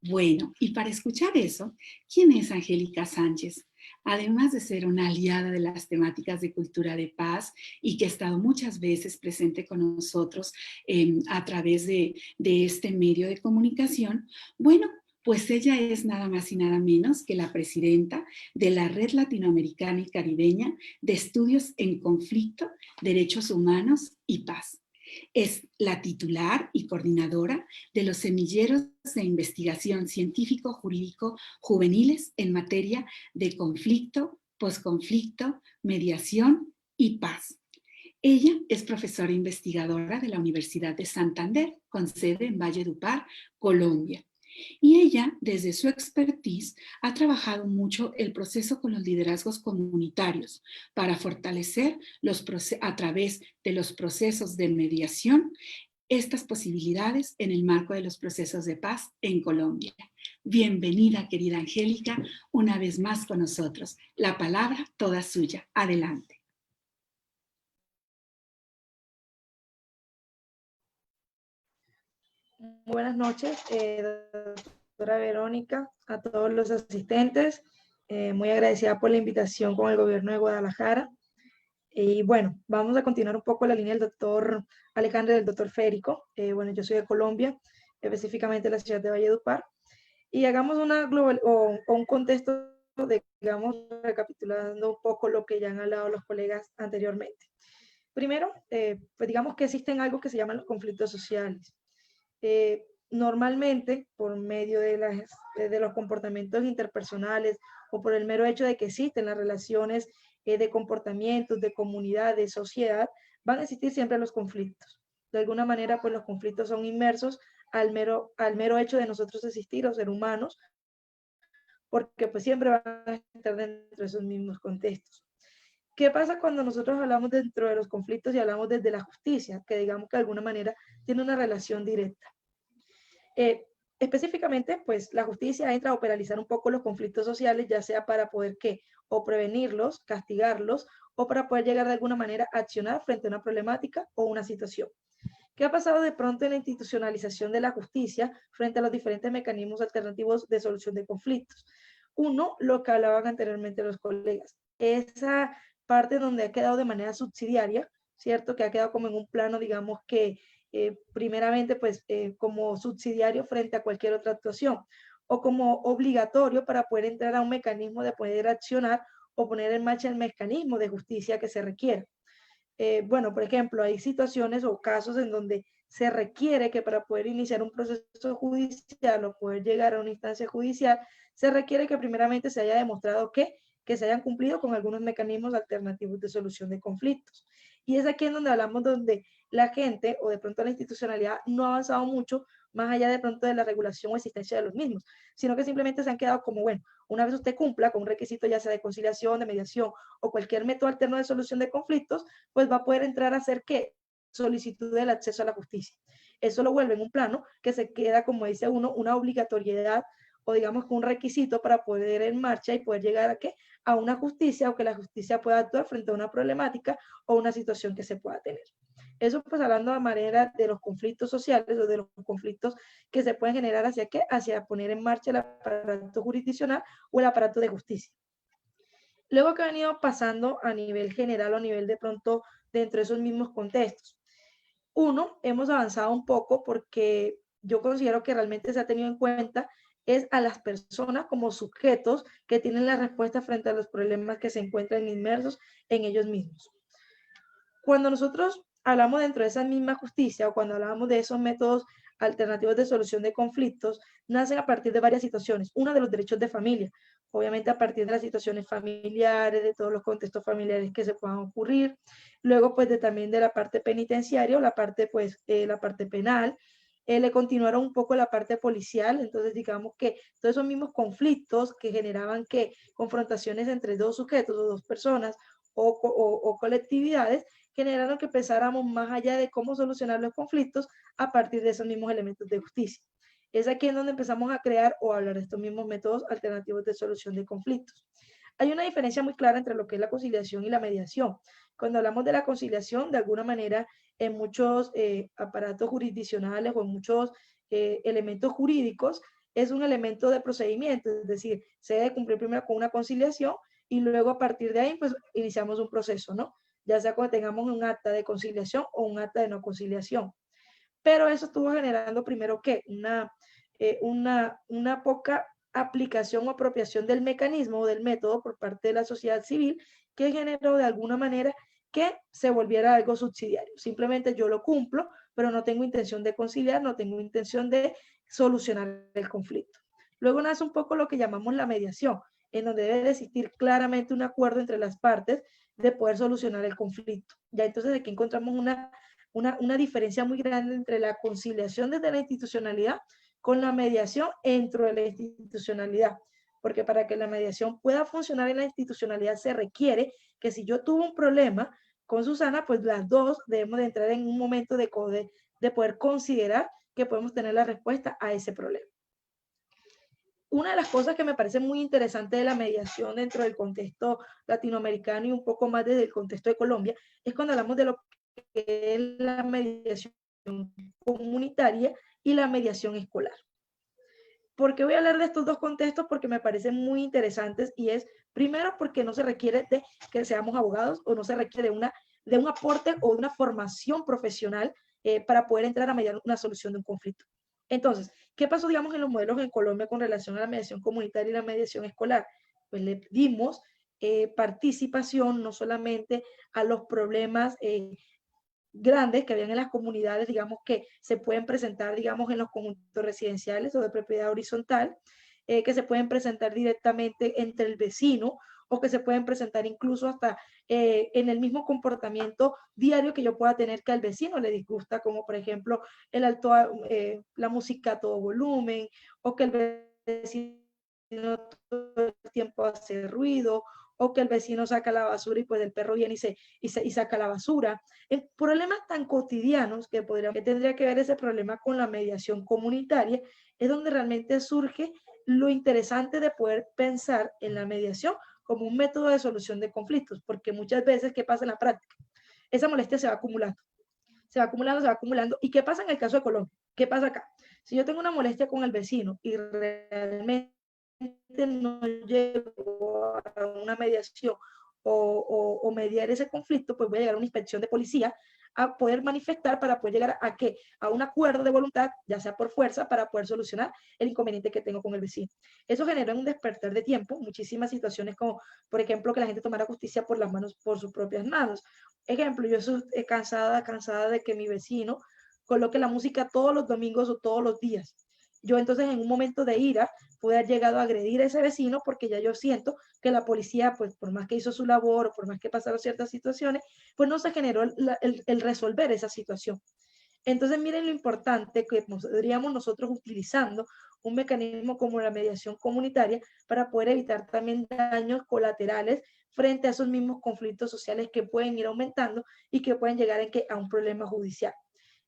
Bueno, y para escuchar eso, ¿quién es Angélica Sánchez? Además de ser una aliada de las temáticas de cultura de paz y que ha estado muchas veces presente con nosotros a través de este medio de comunicación, bueno, pues ella es nada más y nada menos que la presidenta de la Red Latinoamericana y Caribeña de Estudios en Conflicto, Derechos Humanos y Paz. Es la titular y coordinadora de los semilleros de investigación científico-jurídico juveniles en materia de conflicto, posconflicto, mediación y paz. Ella es profesora investigadora de la Universidad de Santander, con sede en Valledupar, Colombia. Y ella, desde su expertise, ha trabajado mucho el proceso con los liderazgos comunitarios para fortalecer a través de los procesos de mediación estas posibilidades en el marco de los procesos de paz en Colombia. Bienvenida, querida Angélica, una vez más con nosotros. La palabra toda suya. Adelante. Buenas noches, doctora Verónica, a todos los asistentes. Muy agradecida por la invitación con el gobierno de Guadalajara. Y bueno, vamos a continuar un poco la línea del doctor Alejandro y del doctor Férico. Bueno, yo soy de Colombia, específicamente de la ciudad de Valledupar. Y hagamos un contexto, digamos, recapitulando un poco lo que ya han hablado los colegas anteriormente. Primero, pues digamos que existen algo que se llaman los conflictos sociales. Normalmente, por medio de los comportamientos interpersonales o por el mero hecho de que existen las relaciones de comportamientos, de comunidad, de sociedad, van a existir siempre los conflictos. De alguna manera, pues los conflictos son inmersos al mero hecho de nosotros existir o ser humanos, porque pues siempre van a estar dentro de esos mismos contextos. ¿Qué pasa cuando nosotros hablamos dentro de los conflictos y hablamos desde la justicia, que digamos que de alguna manera tiene una relación directa? Específicamente, pues la justicia entra a operalizar un poco los conflictos sociales, ya sea para poder o prevenirlos, castigarlos, o para poder llegar de alguna manera a accionar frente a una problemática o una situación. ¿Qué ha pasado de pronto en la institucionalización de la justicia frente a los diferentes mecanismos alternativos de solución de conflictos? Uno, lo que hablaban anteriormente los colegas, esa parte donde ha quedado de manera subsidiaria, ¿cierto? Que ha quedado como en un plano, digamos que primeramente pues como subsidiario frente a cualquier otra actuación o como obligatorio para poder entrar a un mecanismo de poder accionar o poner en marcha el mecanismo de justicia que se requiera. Bueno, por ejemplo, hay situaciones o casos en donde se requiere que para poder iniciar un proceso judicial o poder llegar a una instancia judicial, se requiere que primeramente se haya demostrado que se hayan cumplido con algunos mecanismos alternativos de solución de conflictos. Y es aquí en donde hablamos donde la gente o de pronto la institucionalidad no ha avanzado mucho más allá de pronto de la regulación o existencia de los mismos, sino que simplemente se han quedado como, bueno, una vez usted cumpla con un requisito ya sea de conciliación, de mediación o cualquier método alterno de solución de conflictos, pues va a poder entrar a hacer ¿qué? Solicitud del acceso a la justicia. Eso lo vuelve en un plano que se queda, como dice uno, una obligatoriedad o digamos que un requisito para poder en marcha y poder llegar a ¿qué? A una justicia o que la justicia pueda actuar frente a una problemática o una situación que se pueda tener. Eso pues hablando de manera de los conflictos sociales o de los conflictos que se pueden generar hacia qué, hacia poner en marcha el aparato jurisdiccional o el aparato de justicia. Luego que ha venido pasando a nivel general o a nivel de pronto dentro de esos mismos contextos. Uno, hemos avanzado un poco porque yo considero que realmente se ha tenido en cuenta es a las personas como sujetos que tienen la respuesta frente a los problemas que se encuentran inmersos en ellos mismos. Cuando nosotros hablamos dentro de esa misma justicia o cuando hablamos de esos métodos alternativos de solución de conflictos, nacen a partir de varias situaciones. Una de los derechos de familia, obviamente a partir de las situaciones familiares, de todos los contextos familiares que se puedan ocurrir. Luego, pues también de la parte penitenciaria o la parte, la parte penal. Le continuaron un poco la parte policial, entonces digamos que todos esos mismos conflictos que generaban que confrontaciones entre dos sujetos o dos personas o colectividades generaron que pensáramos más allá de cómo solucionar los conflictos a partir de esos mismos elementos de justicia. Es aquí en donde empezamos a crear o a hablar de estos mismos métodos alternativos de solución de conflictos. Hay una diferencia muy clara entre lo que es la conciliación y la mediación. Cuando hablamos de la conciliación, de alguna manera, en muchos aparatos jurisdiccionales o en muchos elementos jurídicos, es un elemento de procedimiento, es decir, se debe cumplir primero con una conciliación y luego a partir de ahí, pues iniciamos un proceso, ¿no? Ya sea cuando tengamos un acta de conciliación o un acta de no conciliación. Pero eso estuvo generando primero que una poca aplicación o apropiación del mecanismo o del método por parte de la sociedad civil que generó de alguna manera que se volviera algo subsidiario. Simplemente yo lo cumplo, pero no tengo intención de conciliar, no tengo intención de solucionar el conflicto. Luego nace un poco lo que llamamos la mediación, en donde debe existir claramente un acuerdo entre las partes de poder solucionar el conflicto. Ya entonces aquí encontramos una diferencia muy grande entre la conciliación desde la institucionalidad con la mediación dentro de la institucionalidad. Porque para que la mediación pueda funcionar en la institucionalidad se requiere que si yo tuve un problema con Susana, pues las dos debemos de entrar en un momento de poder considerar que podemos tener la respuesta a ese problema. Una de las cosas que me parece muy interesante de la mediación dentro del contexto latinoamericano y un poco más desde el contexto de Colombia es cuando hablamos de lo que es la mediación comunitaria y la mediación escolar. ¿Por qué voy a hablar de estos dos contextos? Porque me parecen muy interesantes y es, primero, porque no se requiere de que seamos abogados o no se requiere de un aporte o de una formación profesional para poder entrar a mediar una solución de un conflicto. Entonces, ¿qué pasó, digamos, en los modelos en Colombia con relación a la mediación comunitaria y la mediación escolar? Pues le dimos participación no solamente a los problemas grandes que habían en las comunidades, digamos, que se pueden presentar, digamos, en los conjuntos residenciales o de propiedad horizontal, que se pueden presentar directamente entre el vecino o que se pueden presentar incluso hasta en el mismo comportamiento diario que yo pueda tener que al vecino le disgusta, como por ejemplo la música a todo volumen o que el vecino todo el tiempo hace ruido o que el vecino saca la basura y pues el perro viene y saca la basura. En problemas tan cotidianos que tendría que ver ese problema con la mediación comunitaria, es donde realmente surge lo interesante de poder pensar en la mediación como un método de solución de conflictos, porque muchas veces, ¿qué pasa en la práctica? Esa molestia se va acumulando, se va acumulando, se va acumulando. ¿Y qué pasa en el caso de Colombia? ¿Qué pasa acá? Si yo tengo una molestia con el vecino y realmente no llego a una mediación o mediar ese conflicto, pues voy a llegar a una inspección de policía a poder manifestar para poder llegar a ¿qué? A un acuerdo de voluntad, ya sea por fuerza, para poder solucionar el inconveniente que tengo con el vecino. Eso generó un despertar de tiempo, muchísimas situaciones como, por ejemplo, que la gente tomara justicia por las manos, por sus propias manos. Ejemplo, yo soy cansada de que mi vecino coloque la música todos los domingos o todos los días. Yo entonces en un momento de ira pude haber llegado a agredir a ese vecino porque ya yo siento que la policía, pues por más que hizo su labor o por más que pasaron ciertas situaciones, pues no se generó el resolver esa situación. Entonces, miren lo importante que podríamos nosotros utilizando un mecanismo como la mediación comunitaria para poder evitar también daños colaterales frente a esos mismos conflictos sociales que pueden ir aumentando y que pueden llegar a un problema judicial.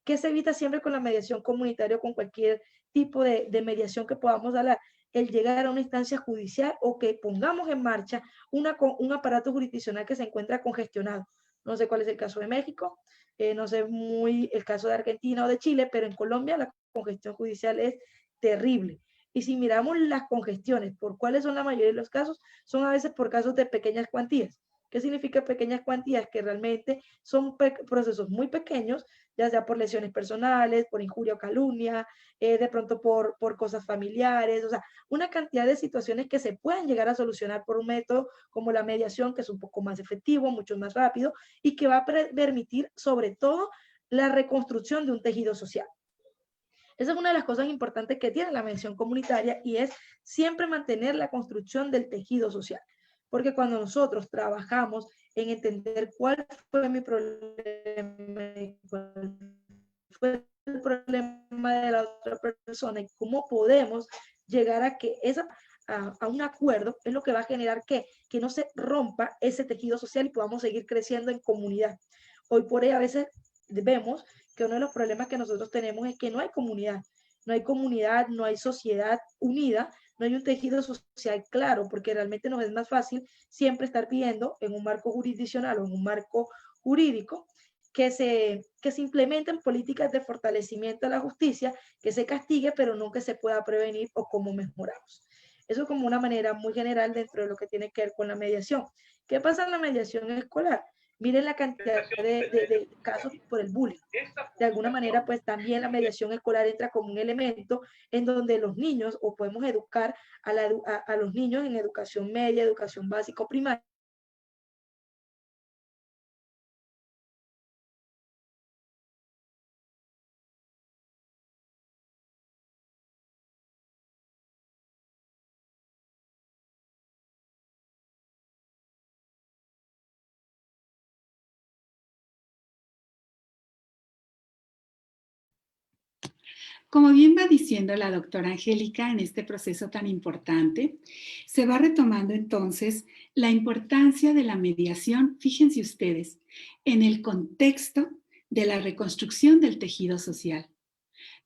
¿Qué se evita siempre con la mediación comunitaria o con cualquier tipo de mediación que podamos hablar? El llegar a una instancia judicial o que pongamos en marcha un aparato jurisdiccional que se encuentra congestionado. No sé cuál es el caso de México, no sé muy el caso de Argentina o de Chile, pero en Colombia la congestión judicial es terrible. Y si miramos las congestiones, ¿por cuáles son la mayoría de los casos? Son a veces por casos de pequeñas cuantías. ¿Qué significa pequeñas cuantías? Que realmente son procesos muy pequeños, ya sea por lesiones personales, por injuria o calumnia, de pronto por cosas familiares, o sea, una cantidad de situaciones que se pueden llegar a solucionar por un método como la mediación, que es un poco más efectivo, mucho más rápido, y que va a permitir sobre todo la reconstrucción de un tejido social. Esa es una de las cosas importantes que tiene la mediación comunitaria y es siempre mantener la construcción del tejido social. Porque cuando nosotros trabajamos en entender cuál fue mi problema, cuál fue el problema de la otra persona y cómo podemos llegar a que a un acuerdo, es lo que va a generar que no se rompa ese tejido social y podamos seguir creciendo en comunidad. Hoy por hoy a veces vemos que uno de los problemas que nosotros tenemos es que no hay comunidad, no hay sociedad unida, no hay un tejido social claro, porque realmente nos es más fácil siempre estar pidiendo en un marco jurisdiccional o en un marco jurídico que se implementen políticas de fortalecimiento a la justicia, que se castigue, pero no que se pueda prevenir o cómo mejoramos. Eso como una manera muy general dentro de lo que tiene que ver con la mediación. ¿Qué pasa en la mediación escolar? Miren la cantidad de casos por el bullying. De alguna manera, pues también la mediación escolar entra como un elemento en donde los niños, o podemos educar a los niños en educación media, educación básica o primaria, Como bien va diciendo la doctora Angélica, en este proceso tan importante, se va retomando entonces la importancia de la mediación, fíjense ustedes, en el contexto de la reconstrucción del tejido social.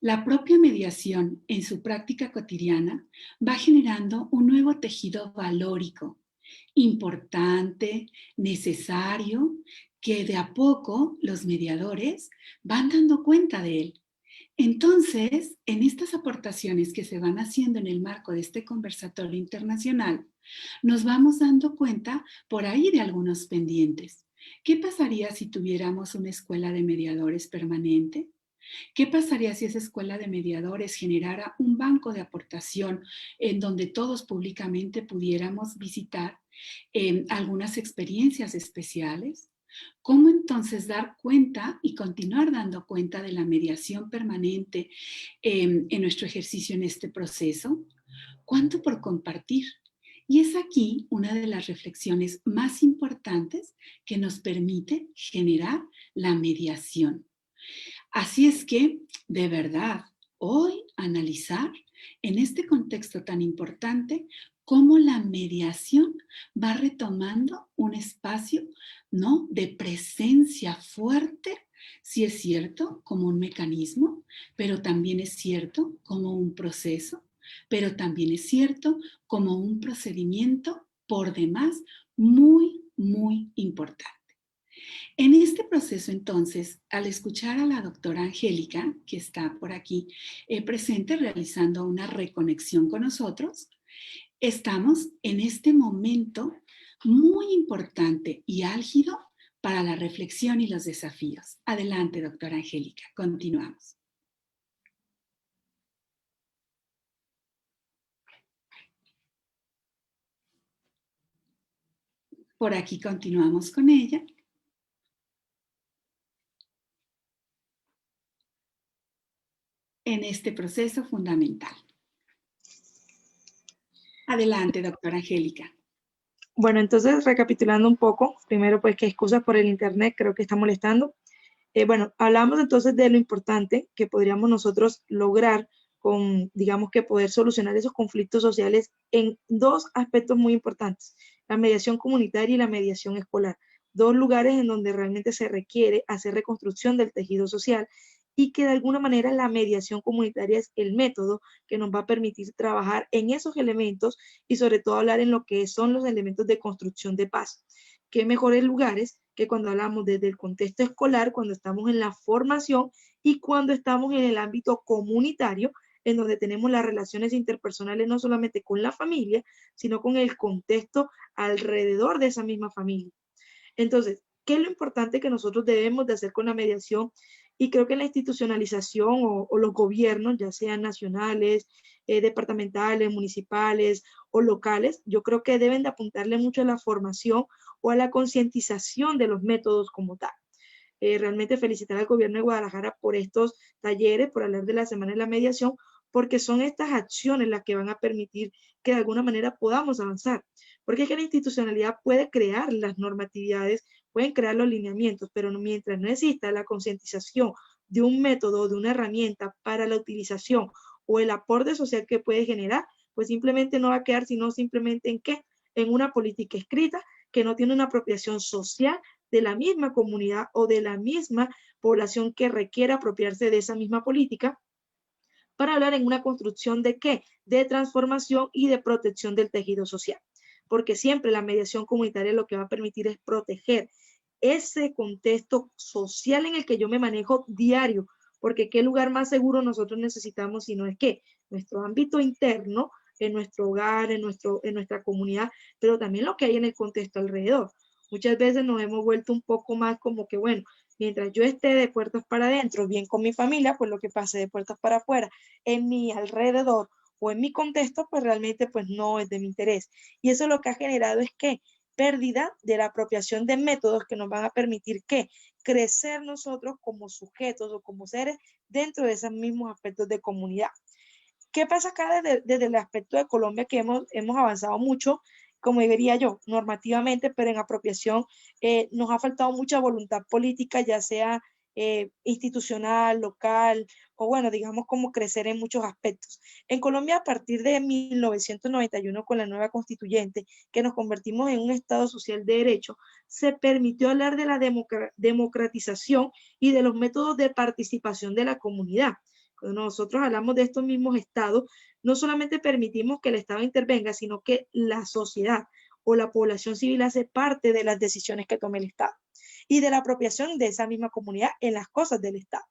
La propia mediación en su práctica cotidiana va generando un nuevo tejido valórico, importante, necesario, que de a poco los mediadores van dando cuenta de él. Entonces, en estas aportaciones que se van haciendo en el marco de este conversatorio internacional, nos vamos dando cuenta por ahí de algunos pendientes. ¿Qué pasaría si tuviéramos una escuela de mediadores permanente? ¿Qué pasaría si esa escuela de mediadores generara un banco de aportación en donde todos públicamente pudiéramos visitar algunas experiencias especiales? ¿Cómo entonces dar cuenta y continuar dando cuenta de la mediación permanente en nuestro ejercicio en este proceso? ¿Cuánto por compartir? Y es aquí una de las reflexiones más importantes que nos permite generar la mediación. Así es que, de verdad, hoy analizar en este contexto tan importante cómo la mediación va retomando un espacio, ¿no?, de presencia fuerte, si es cierto, como un mecanismo, pero también es cierto como un proceso, pero también es cierto como un procedimiento por demás muy, muy importante. En este proceso, entonces, al escuchar a la doctora Angélica, que está por aquí presente realizando una reconexión con nosotros, estamos en este momento muy importante y álgido para la reflexión y los desafíos. Adelante, doctora Angélica, continuamos. Por aquí continuamos con ella. En este proceso fundamental. Adelante, doctora Angélica. Bueno, entonces recapitulando un poco, primero pues que excusas por el internet, creo que está molestando. Bueno, hablamos entonces de lo importante que podríamos nosotros lograr con, digamos que poder solucionar esos conflictos sociales en dos aspectos muy importantes, la mediación comunitaria y la mediación escolar, dos lugares en donde realmente se requiere hacer reconstrucción del tejido social y que de alguna manera la mediación comunitaria es el método que nos va a permitir trabajar en esos elementos y sobre todo hablar en lo que son los elementos de construcción de paz. ¿Qué mejores lugares que cuando hablamos desde el contexto escolar, cuando estamos en la formación y cuando estamos en el ámbito comunitario, en donde tenemos las relaciones interpersonales no solamente con la familia, sino con el contexto alrededor de esa misma familia? Entonces, ¿qué es lo importante que nosotros debemos de hacer con la mediación? Y creo que la institucionalización o los gobiernos, ya sean nacionales, departamentales, municipales o locales, yo creo que deben de apuntarle mucho a la formación o a la concientización de los métodos como tal. Realmente felicitar al gobierno de Guadalajara por estos talleres, por hablar de la Semana de la Mediación, porque son estas acciones las que van a permitir que de alguna manera podamos avanzar. Porque es que la institucionalidad puede crear las normatividades, pueden crear los lineamientos, pero mientras no exista la concientización de un método, de una herramienta para la utilización o el aporte social que puede generar, pues simplemente no va a quedar sino simplemente en qué, en una política escrita que no tiene una apropiación social de la misma comunidad o de la misma población que requiera apropiarse de esa misma política, para hablar en una construcción de qué, de transformación y de protección del tejido social. Porque siempre la mediación comunitaria lo que va a permitir es proteger ese contexto social en el que yo me manejo diario, porque qué lugar más seguro nosotros necesitamos si no es que nuestro ámbito interno, en nuestro hogar, en nuestra comunidad, pero también lo que hay en el contexto alrededor. Muchas veces nos hemos vuelto un poco más como que, bueno, mientras yo esté de puertas para adentro, bien con mi familia, pues lo que pase de puertas para afuera, en mi alrededor o en mi contexto, pues realmente pues no es de mi interés. Y eso lo que ha generado es que pérdida de la apropiación de métodos que nos van a permitir que crecer nosotros como sujetos o como seres dentro de esos mismos aspectos de comunidad. ¿Qué pasa acá desde el aspecto de Colombia que hemos avanzado mucho, como diría yo, normativamente, pero en apropiación nos ha faltado mucha voluntad política, ya sea institucional, local, o bueno, digamos como crecer en muchos aspectos. En Colombia, a partir de 1991, con la nueva constituyente, que nos convertimos en un Estado social de derecho, se permitió hablar de la democratización y de los métodos de participación de la comunidad. Cuando nosotros hablamos de estos mismos estados, no solamente permitimos que el Estado intervenga, sino que la sociedad o la población civil hace parte de las decisiones que tome el Estado y de la apropiación de esa misma comunidad en las cosas del Estado.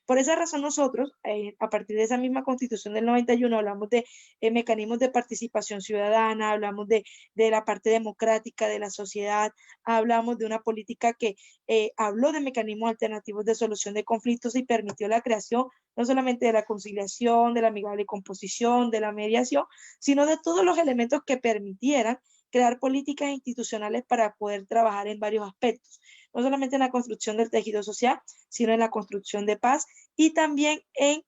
Por esa razón nosotros, a partir de esa misma Constitución del 91, hablamos de mecanismos de participación ciudadana, hablamos de la parte democrática de la sociedad, hablamos de una política que habló de mecanismos alternativos de solución de conflictos y permitió la creación no solamente de la conciliación, de la amigable composición, de la mediación, sino de todos los elementos que permitieran crear políticas institucionales para poder trabajar en varios aspectos, no solamente en la construcción del tejido social, sino en la construcción de paz y también en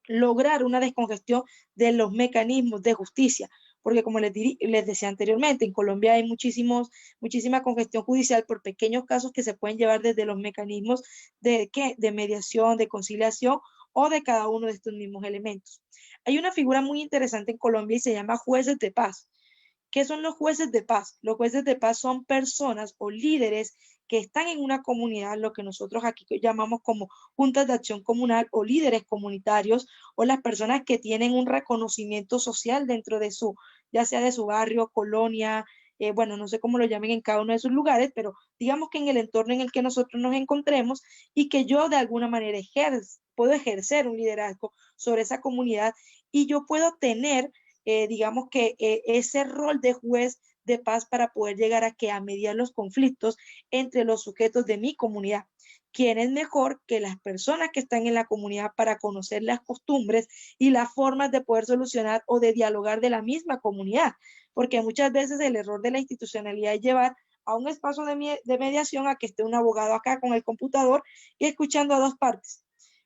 lograr una descongestión de los mecanismos de justicia, porque como les decía anteriormente, en Colombia hay muchísima congestión judicial por pequeños casos que se pueden llevar desde los mecanismos de mediación, de conciliación o de cada uno de estos mismos elementos. Hay una figura muy interesante en Colombia y se llama jueces de paz. ¿Qué son los jueces de paz? Los jueces de paz son personas o líderes que están en una comunidad, lo que nosotros aquí llamamos como juntas de acción comunal o líderes comunitarios, o las personas que tienen un reconocimiento social dentro de ya sea de su barrio, colonia, bueno, no sé cómo lo llamen en cada uno de sus lugares, pero digamos que en el entorno en el que nosotros nos encontremos y que yo de alguna manera puedo ejercer un liderazgo sobre esa comunidad y yo puedo tener digamos que ese rol de juez de paz para poder llegar a mediar los conflictos entre los sujetos de mi comunidad. ¿Quién es mejor que las personas que están en la comunidad para conocer las costumbres y las formas de poder solucionar o de dialogar de la misma comunidad? Porque muchas veces el error de la institucionalidad es llevar a un espacio de mediación a que esté un abogado acá con el computador y escuchando a dos partes.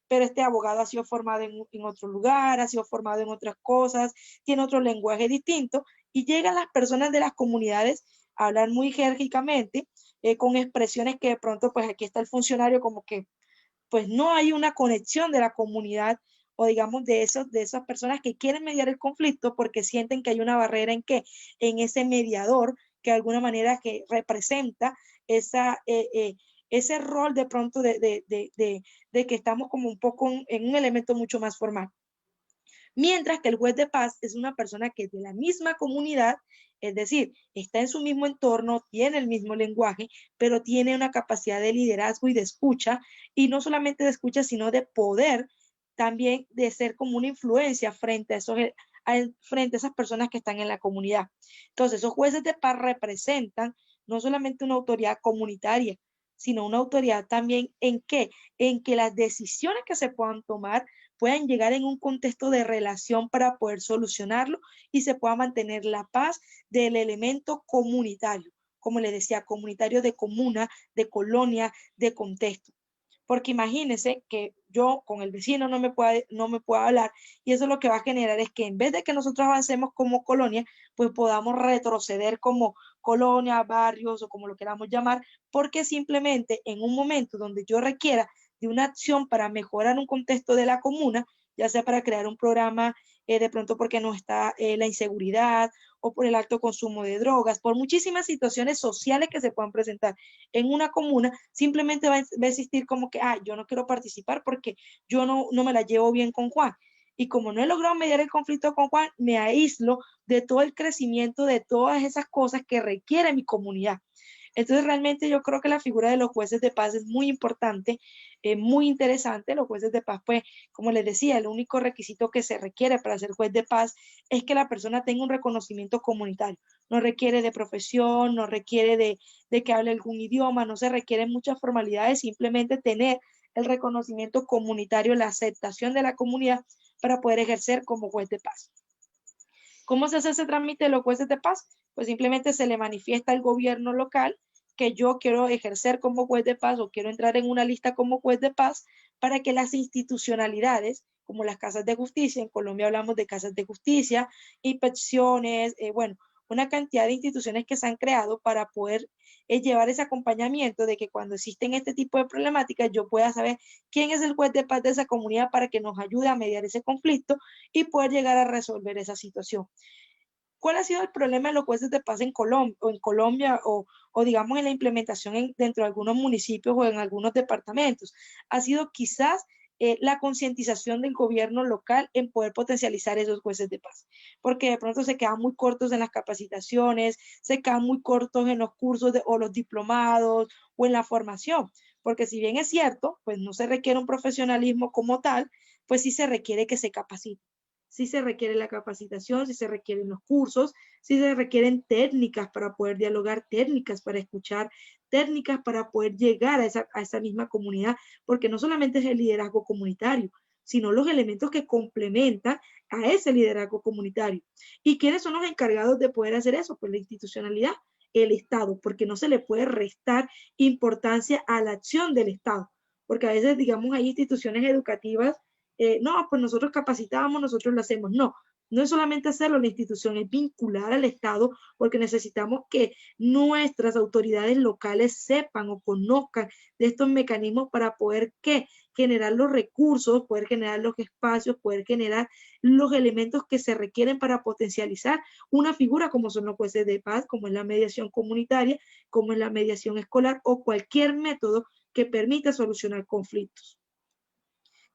Pero este abogado ha sido formado en otro lugar, ha sido formado en otras cosas, tiene otro lenguaje distinto y llegan las personas de las comunidades a hablar muy jerárquicamente con expresiones que de pronto, pues aquí está el funcionario como que, pues no hay una conexión de la comunidad o digamos de esas personas que quieren mediar el conflicto porque sienten que hay una barrera en ese mediador que de alguna manera que representa ese rol de pronto de que estamos como un poco en un elemento mucho más formal. Mientras que el juez de paz es una persona que es de la misma comunidad, es decir, está en su mismo entorno, tiene el mismo lenguaje, pero tiene una capacidad de liderazgo y de escucha, y no solamente de escucha, sino de poder también de ser como una influencia frente a esas personas que están en la comunidad. Entonces, esos jueces de paz representan no solamente una autoridad comunitaria, sino una autoridad también en que las decisiones que se puedan tomar puedan llegar en un contexto de relación para poder solucionarlo y se pueda mantener la paz del elemento comunitario, como le decía, comunitario de comuna, de colonia, de contexto. Porque imagínense que yo con el vecino no me pueda hablar y eso lo que va a generar es que en vez de que nosotros avancemos como colonia, pues podamos retroceder como colonia, barrios o como lo queramos llamar, porque simplemente en un momento donde yo requiera de una acción para mejorar un contexto de la comuna, ya sea para crear un programa, de pronto porque no está la inseguridad o por el alto consumo de drogas, por muchísimas situaciones sociales que se puedan presentar en una comuna, simplemente va a existir como que, yo no quiero participar porque yo no me la llevo bien con Juan. Y como no he logrado mediar el conflicto con Juan, me aíslo de todo el crecimiento de todas esas cosas que requiere mi comunidad. Entonces, realmente yo creo que la figura de los jueces de paz es muy importante, muy interesante. Los jueces de paz, pues, como les decía, el único requisito que se requiere para ser juez de paz es que la persona tenga un reconocimiento comunitario. No requiere de profesión, no requiere de que hable algún idioma, no se requieren muchas formalidades, simplemente tener el reconocimiento comunitario, la aceptación de la comunidad para poder ejercer como juez de paz. ¿Cómo se hace ese trámite de los jueces de paz? Pues simplemente se le manifiesta al gobierno local que yo quiero ejercer como juez de paz o quiero entrar en una lista como juez de paz para que las institucionalidades, como las casas de justicia, en Colombia hablamos de casas de justicia, inspecciones, bueno, una cantidad de instituciones que se han creado para poder llevar ese acompañamiento de que cuando existen este tipo de problemáticas yo pueda saber quién es el juez de paz de esa comunidad para que nos ayude a mediar ese conflicto y poder llegar a resolver esa situación. ¿Cuál ha sido el problema de los jueces de paz en Colombia o digamos en la implementación dentro de algunos municipios o en algunos departamentos? Ha sido quizás la concientización del gobierno local en poder potencializar esos jueces de paz, porque de pronto se quedan muy cortos en las capacitaciones, se quedan muy cortos en los cursos o los diplomados o en la formación, porque si bien es cierto, pues no se requiere un profesionalismo como tal, pues sí se requiere que se capacite. Sí se requiere la capacitación, sí se requieren los cursos, sí se requieren técnicas para poder dialogar, técnicas para escuchar, técnicas para poder llegar a esa misma comunidad, porque no solamente es el liderazgo comunitario, sino los elementos que complementan a ese liderazgo comunitario. ¿Y quiénes son los encargados de poder hacer eso? Pues la institucionalidad, el Estado, porque no se le puede restar importancia a la acción del Estado, porque a veces, digamos, hay instituciones educativas no, pues nosotros capacitamos, nosotros lo hacemos. No, no es solamente hacerlo la institución, es vincular al Estado porque necesitamos que nuestras autoridades locales sepan o conozcan de estos mecanismos para poder ¿qué? Generar los recursos, poder generar los espacios, poder generar los elementos que se requieren para potencializar una figura como son los jueces de paz, como es la mediación comunitaria, como es la mediación escolar o cualquier método que permita solucionar conflictos.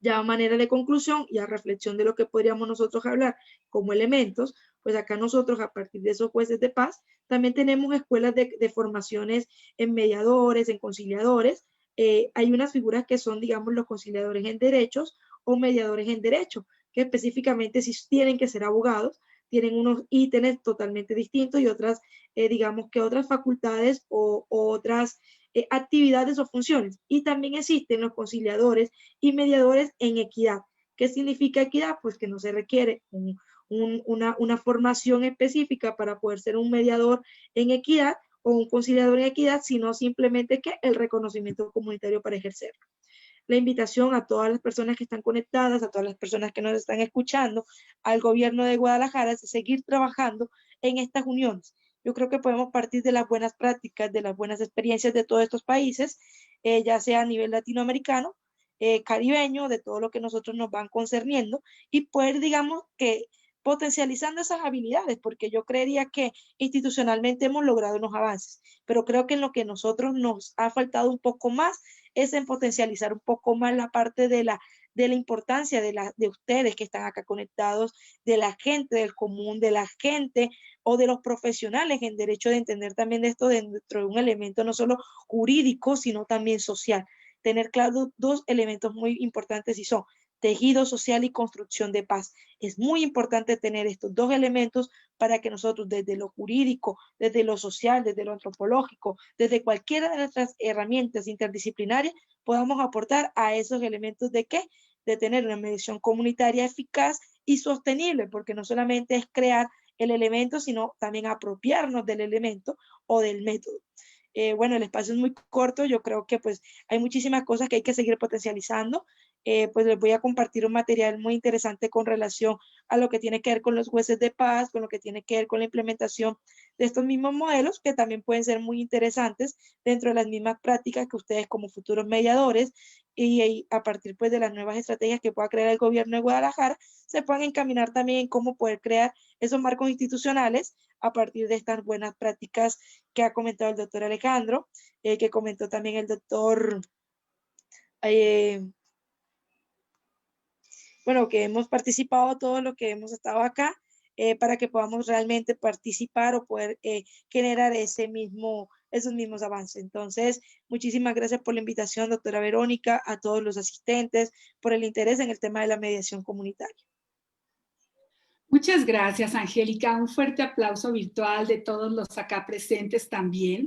Ya a manera de conclusión y a reflexión de lo que podríamos nosotros hablar como elementos, pues acá nosotros a partir de esos jueces de paz también tenemos escuelas de formaciones en mediadores, en conciliadores. Hay unas figuras que son, digamos, los conciliadores en derechos o mediadores en derecho, que específicamente si tienen que ser abogados, tienen unos ítems totalmente distintos y otras, digamos que otras facultades o otras actividades o funciones. Y también existen los conciliadores y mediadores en equidad. ¿Qué significa equidad? Pues que no se requiere una formación específica para poder ser un mediador en equidad o un conciliador en equidad, sino simplemente que el reconocimiento comunitario para ejercerlo. La invitación a todas las personas que están conectadas, a todas las personas que nos están escuchando, al gobierno de Guadalajara, es seguir trabajando en estas uniones, Yo creo que podemos partir de las buenas prácticas, de las buenas experiencias de todos estos países, ya sea a nivel latinoamericano, caribeño, de todo lo que nosotros nos van concerniendo, y poder, digamos, que potencializando esas habilidades, porque yo creería que institucionalmente hemos logrado unos avances, pero creo que en lo que nosotros nos ha faltado un poco más es en potencializar un poco más la parte de la importancia de ustedes que están acá conectados, de la gente del común, de la gente o de los profesionales en derecho, de entender también de esto dentro de un elemento no solo jurídico, sino también social. Tener claro dos elementos muy importantes, y son tejido social y construcción de paz. Es muy importante tener estos dos elementos para que nosotros desde lo jurídico, desde lo social, desde lo antropológico, desde cualquiera de nuestras herramientas interdisciplinarias, podamos aportar a esos elementos de qué, de tener una mediación comunitaria eficaz y sostenible, porque no solamente es crear el elemento, sino también apropiarnos del elemento o del método. Bueno, el espacio es muy corto, yo creo que pues hay muchísimas cosas que hay que seguir potencializando. Pues les voy a compartir un material muy interesante con relación a lo que tiene que ver con los jueces de paz, con lo que tiene que ver con la implementación de estos mismos modelos, que también pueden ser muy interesantes dentro de las mismas prácticas que ustedes como futuros mediadores y a partir pues de las nuevas estrategias que pueda crear el gobierno de Guadalajara, se puedan encaminar también en cómo poder crear esos marcos institucionales a partir de estas buenas prácticas que ha comentado el doctor Alejandro, que comentó también el doctor, bueno, que hemos participado todos los que hemos estado acá, para que podamos realmente participar o poder generar esos mismos avances. Entonces, muchísimas gracias por la invitación, doctora Verónica, a todos los asistentes, por el interés en el tema de la mediación comunitaria. Muchas gracias, Angélica. Un fuerte aplauso virtual de todos los acá presentes también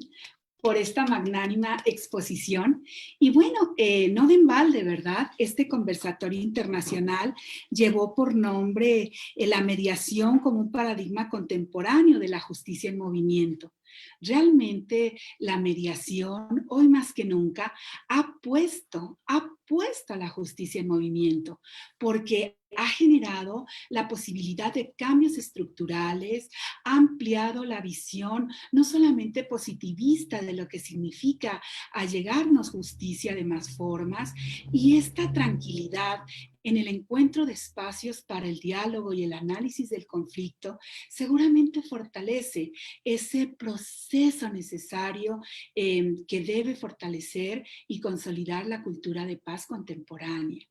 por esta magnánima exposición. Y bueno, no de embalde, ¿verdad? Este conversatorio internacional llevó por nombre la mediación como un paradigma contemporáneo de la justicia en movimiento. Realmente la mediación, hoy más que nunca, ha puesto a la justicia en movimiento, porque ha generado la posibilidad de cambios estructurales, ha ampliado la visión no solamente positivista de lo que significa allegarnos justicia de más formas, y esta tranquilidad en el encuentro de espacios para el diálogo y el análisis del conflicto seguramente fortalece ese proceso necesario que debe fortalecer y consolidar la cultura de paz contemporánea.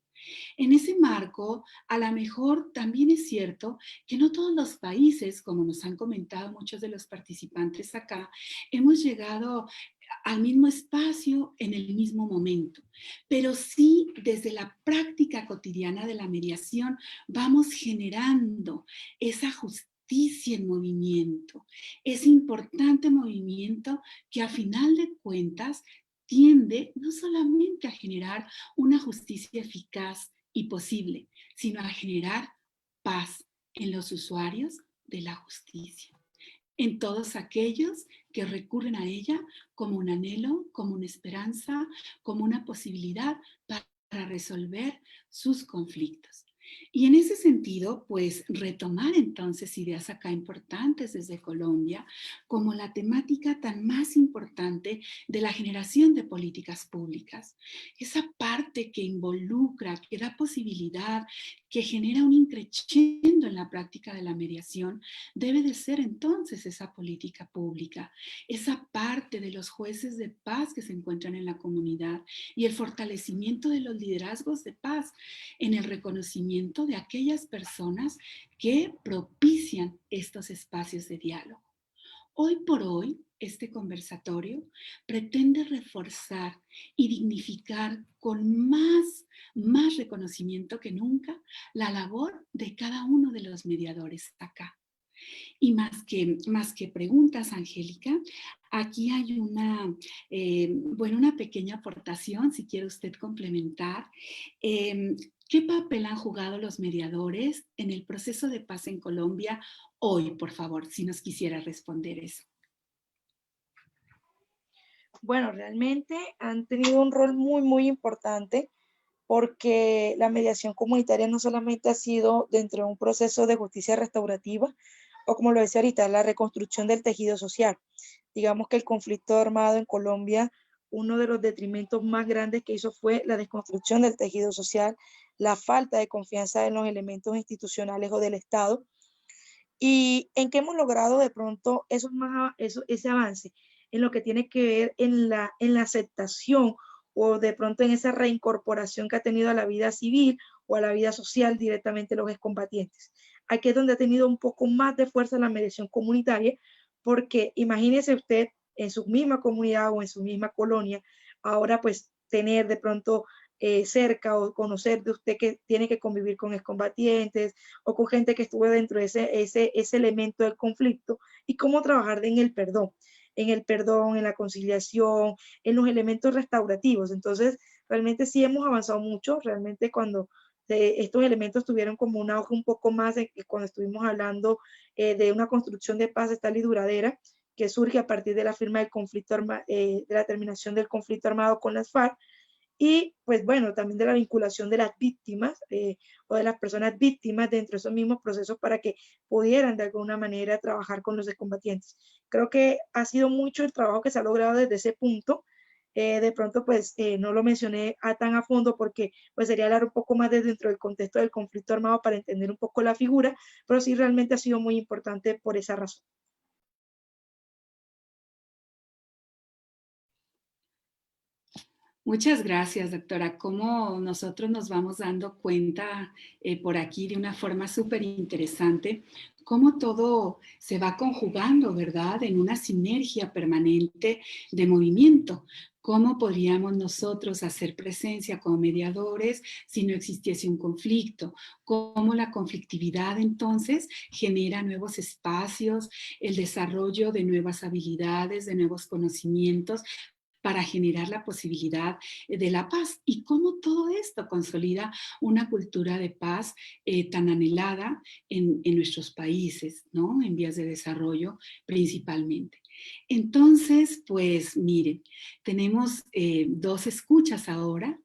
En ese marco, a lo mejor también es cierto que no todos los países, como nos han comentado muchos de los participantes acá, hemos llegado al mismo espacio en el mismo momento, pero sí desde la práctica cotidiana de la mediación vamos generando esa justicia en movimiento, ese importante movimiento que a final de cuentas tiende no solamente a generar una justicia eficaz y posible, sino a generar paz en los usuarios de la justicia, en todos aquellos que recurren a ella como un anhelo, como una esperanza, como una posibilidad para resolver sus conflictos. Y en ese sentido, pues retomar entonces ideas acá importantes desde Colombia, como la temática tan más importante de la generación de políticas públicas. Esa parte que involucra, que da posibilidad, que genera un increciendo en la práctica de la mediación, debe de ser entonces esa política pública, esa parte de los jueces de paz que se encuentran en la comunidad y el fortalecimiento de los liderazgos de paz en el reconocimiento de aquellas personas que propician estos espacios de diálogo. Hoy por hoy, este conversatorio pretende reforzar y dignificar con más reconocimiento que nunca la labor de cada uno de los mediadores acá. Y más que preguntas, Angélica, aquí hay una pequeña aportación, si quiere usted complementar. ¿Qué papel han jugado los mediadores en el proceso de paz en Colombia hoy, por favor, si nos quisiera responder eso? Bueno, realmente han tenido un rol muy, muy importante, porque la mediación comunitaria no solamente ha sido dentro de un proceso de justicia restaurativa, o como lo decía ahorita, la reconstrucción del tejido social. Digamos que el conflicto armado en Colombia, uno de los detrimentos más grandes que hizo fue la desconstrucción del tejido social, la falta de confianza en los elementos institucionales o del Estado, y en qué hemos logrado de pronto ese avance, en lo que tiene que ver en la aceptación o de pronto en esa reincorporación que ha tenido a la vida civil o a la vida social directamente los excombatientes. Aquí es donde ha tenido un poco más de fuerza la mediación comunitaria, porque imagínese usted en su misma comunidad o en su misma colonia, ahora pues tener de pronto cerca o conocer de usted que tiene que convivir con excombatientes o con gente que estuvo dentro de ese elemento del conflicto, y cómo trabajar en el perdón, en la conciliación, en los elementos restaurativos. Entonces, realmente sí hemos avanzado mucho, realmente cuando estos elementos tuvieron como un auge un poco más cuando estuvimos hablando de una construcción de paz estable y duradera, que surge a partir de la firma del conflicto de la terminación del conflicto armado con las FARC, y pues bueno, también de la vinculación de las víctimas o de las personas víctimas dentro de esos mismos procesos para que pudieran de alguna manera trabajar con los excombatientes. Creo que ha sido mucho el trabajo que se ha logrado desde ese punto. De pronto pues no lo mencioné tan a fondo porque pues sería hablar un poco más desde dentro del contexto del conflicto armado para entender un poco la figura, pero sí realmente ha sido muy importante por esa razón. Muchas gracias, doctora. Cómo nosotros nos vamos dando cuenta por aquí de una forma súper interesante, cómo todo se va conjugando, ¿verdad? En una sinergia permanente de movimiento. ¿Cómo podríamos nosotros hacer presencia como mediadores si no existiese un conflicto? ¿Cómo la conflictividad entonces genera nuevos espacios, el desarrollo de nuevas habilidades, de nuevos conocimientos para generar la posibilidad de la paz? Y cómo todo esto consolida una cultura de paz tan anhelada en nuestros países, ¿no? En vías de desarrollo principalmente. Entonces, pues miren, tenemos dos escuchas ahora,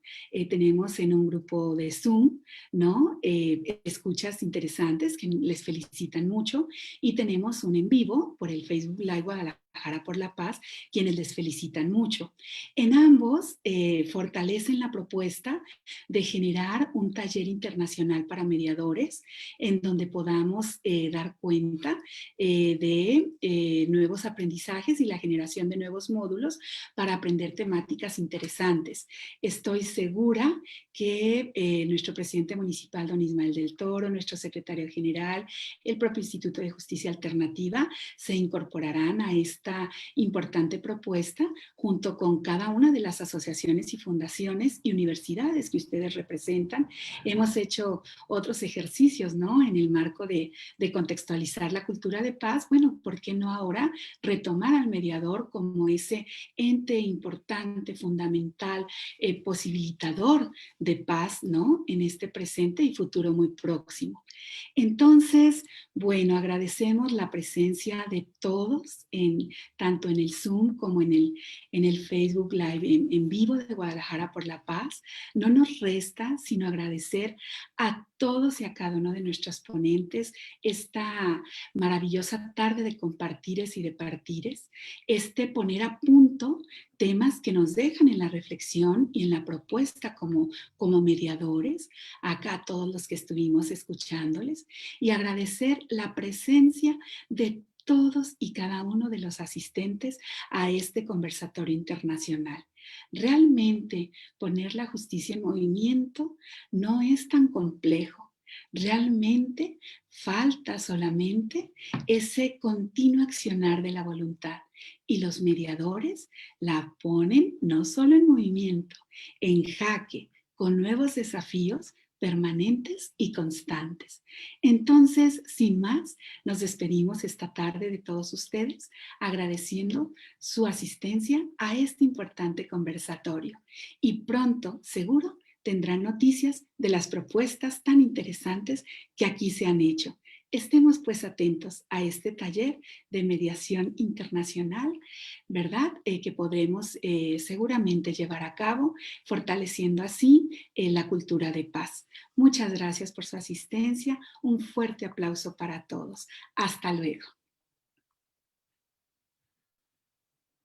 tenemos en un grupo de Zoom, ¿no? Escuchas interesantes que les felicitan mucho, y tenemos un en vivo por el Facebook Live Guadalajara por la Paz, quienes les felicitan mucho. En ambos fortalecen la propuesta de generar un taller internacional para mediadores en donde podamos dar cuenta de nuevos aprendizajes y la generación de nuevos módulos para aprender temáticas interesantes. Estoy segura que nuestro presidente municipal, don Ismael del Toro, nuestro secretario general, el propio Instituto de Justicia Alternativa se incorporarán a esta importante propuesta junto con cada una de las asociaciones y fundaciones y universidades que ustedes representan. Hemos hecho otros ejercicios, ¿no? En el marco de contextualizar la cultura de paz. Bueno, ¿por qué no ahora retomar al mediador como ese ente importante, fundamental, posibilitador de paz, ¿no? En este presente y futuro muy próximo. Entonces, bueno, agradecemos la presencia de todos, tanto en el Zoom como en el Facebook Live en vivo de Guadalajara por la Paz. No nos resta sino agradecer a todos y a cada uno de nuestros ponentes esta maravillosa tarde de compartires y de partires, poner a punto temas que nos dejan en la reflexión y en la propuesta como mediadores, acá a todos los que estuvimos escuchándoles, y agradecer la presencia de todos y cada uno de los asistentes a este conversatorio internacional. Realmente poner la justicia en movimiento no es tan complejo. Realmente falta solamente ese continuo accionar de la voluntad, y los mediadores la ponen no solo en movimiento, en jaque, con nuevos desafíos permanentes y constantes. Entonces, sin más, nos despedimos esta tarde de todos ustedes, agradeciendo su asistencia a este importante conversatorio. Y pronto, seguro, tendrán noticias de las propuestas tan interesantes que aquí se han hecho. Estemos pues atentos a este taller de mediación internacional, ¿verdad? Que podremos seguramente llevar a cabo, fortaleciendo así la cultura de paz. Muchas gracias por su asistencia. Un fuerte aplauso para todos. Hasta luego.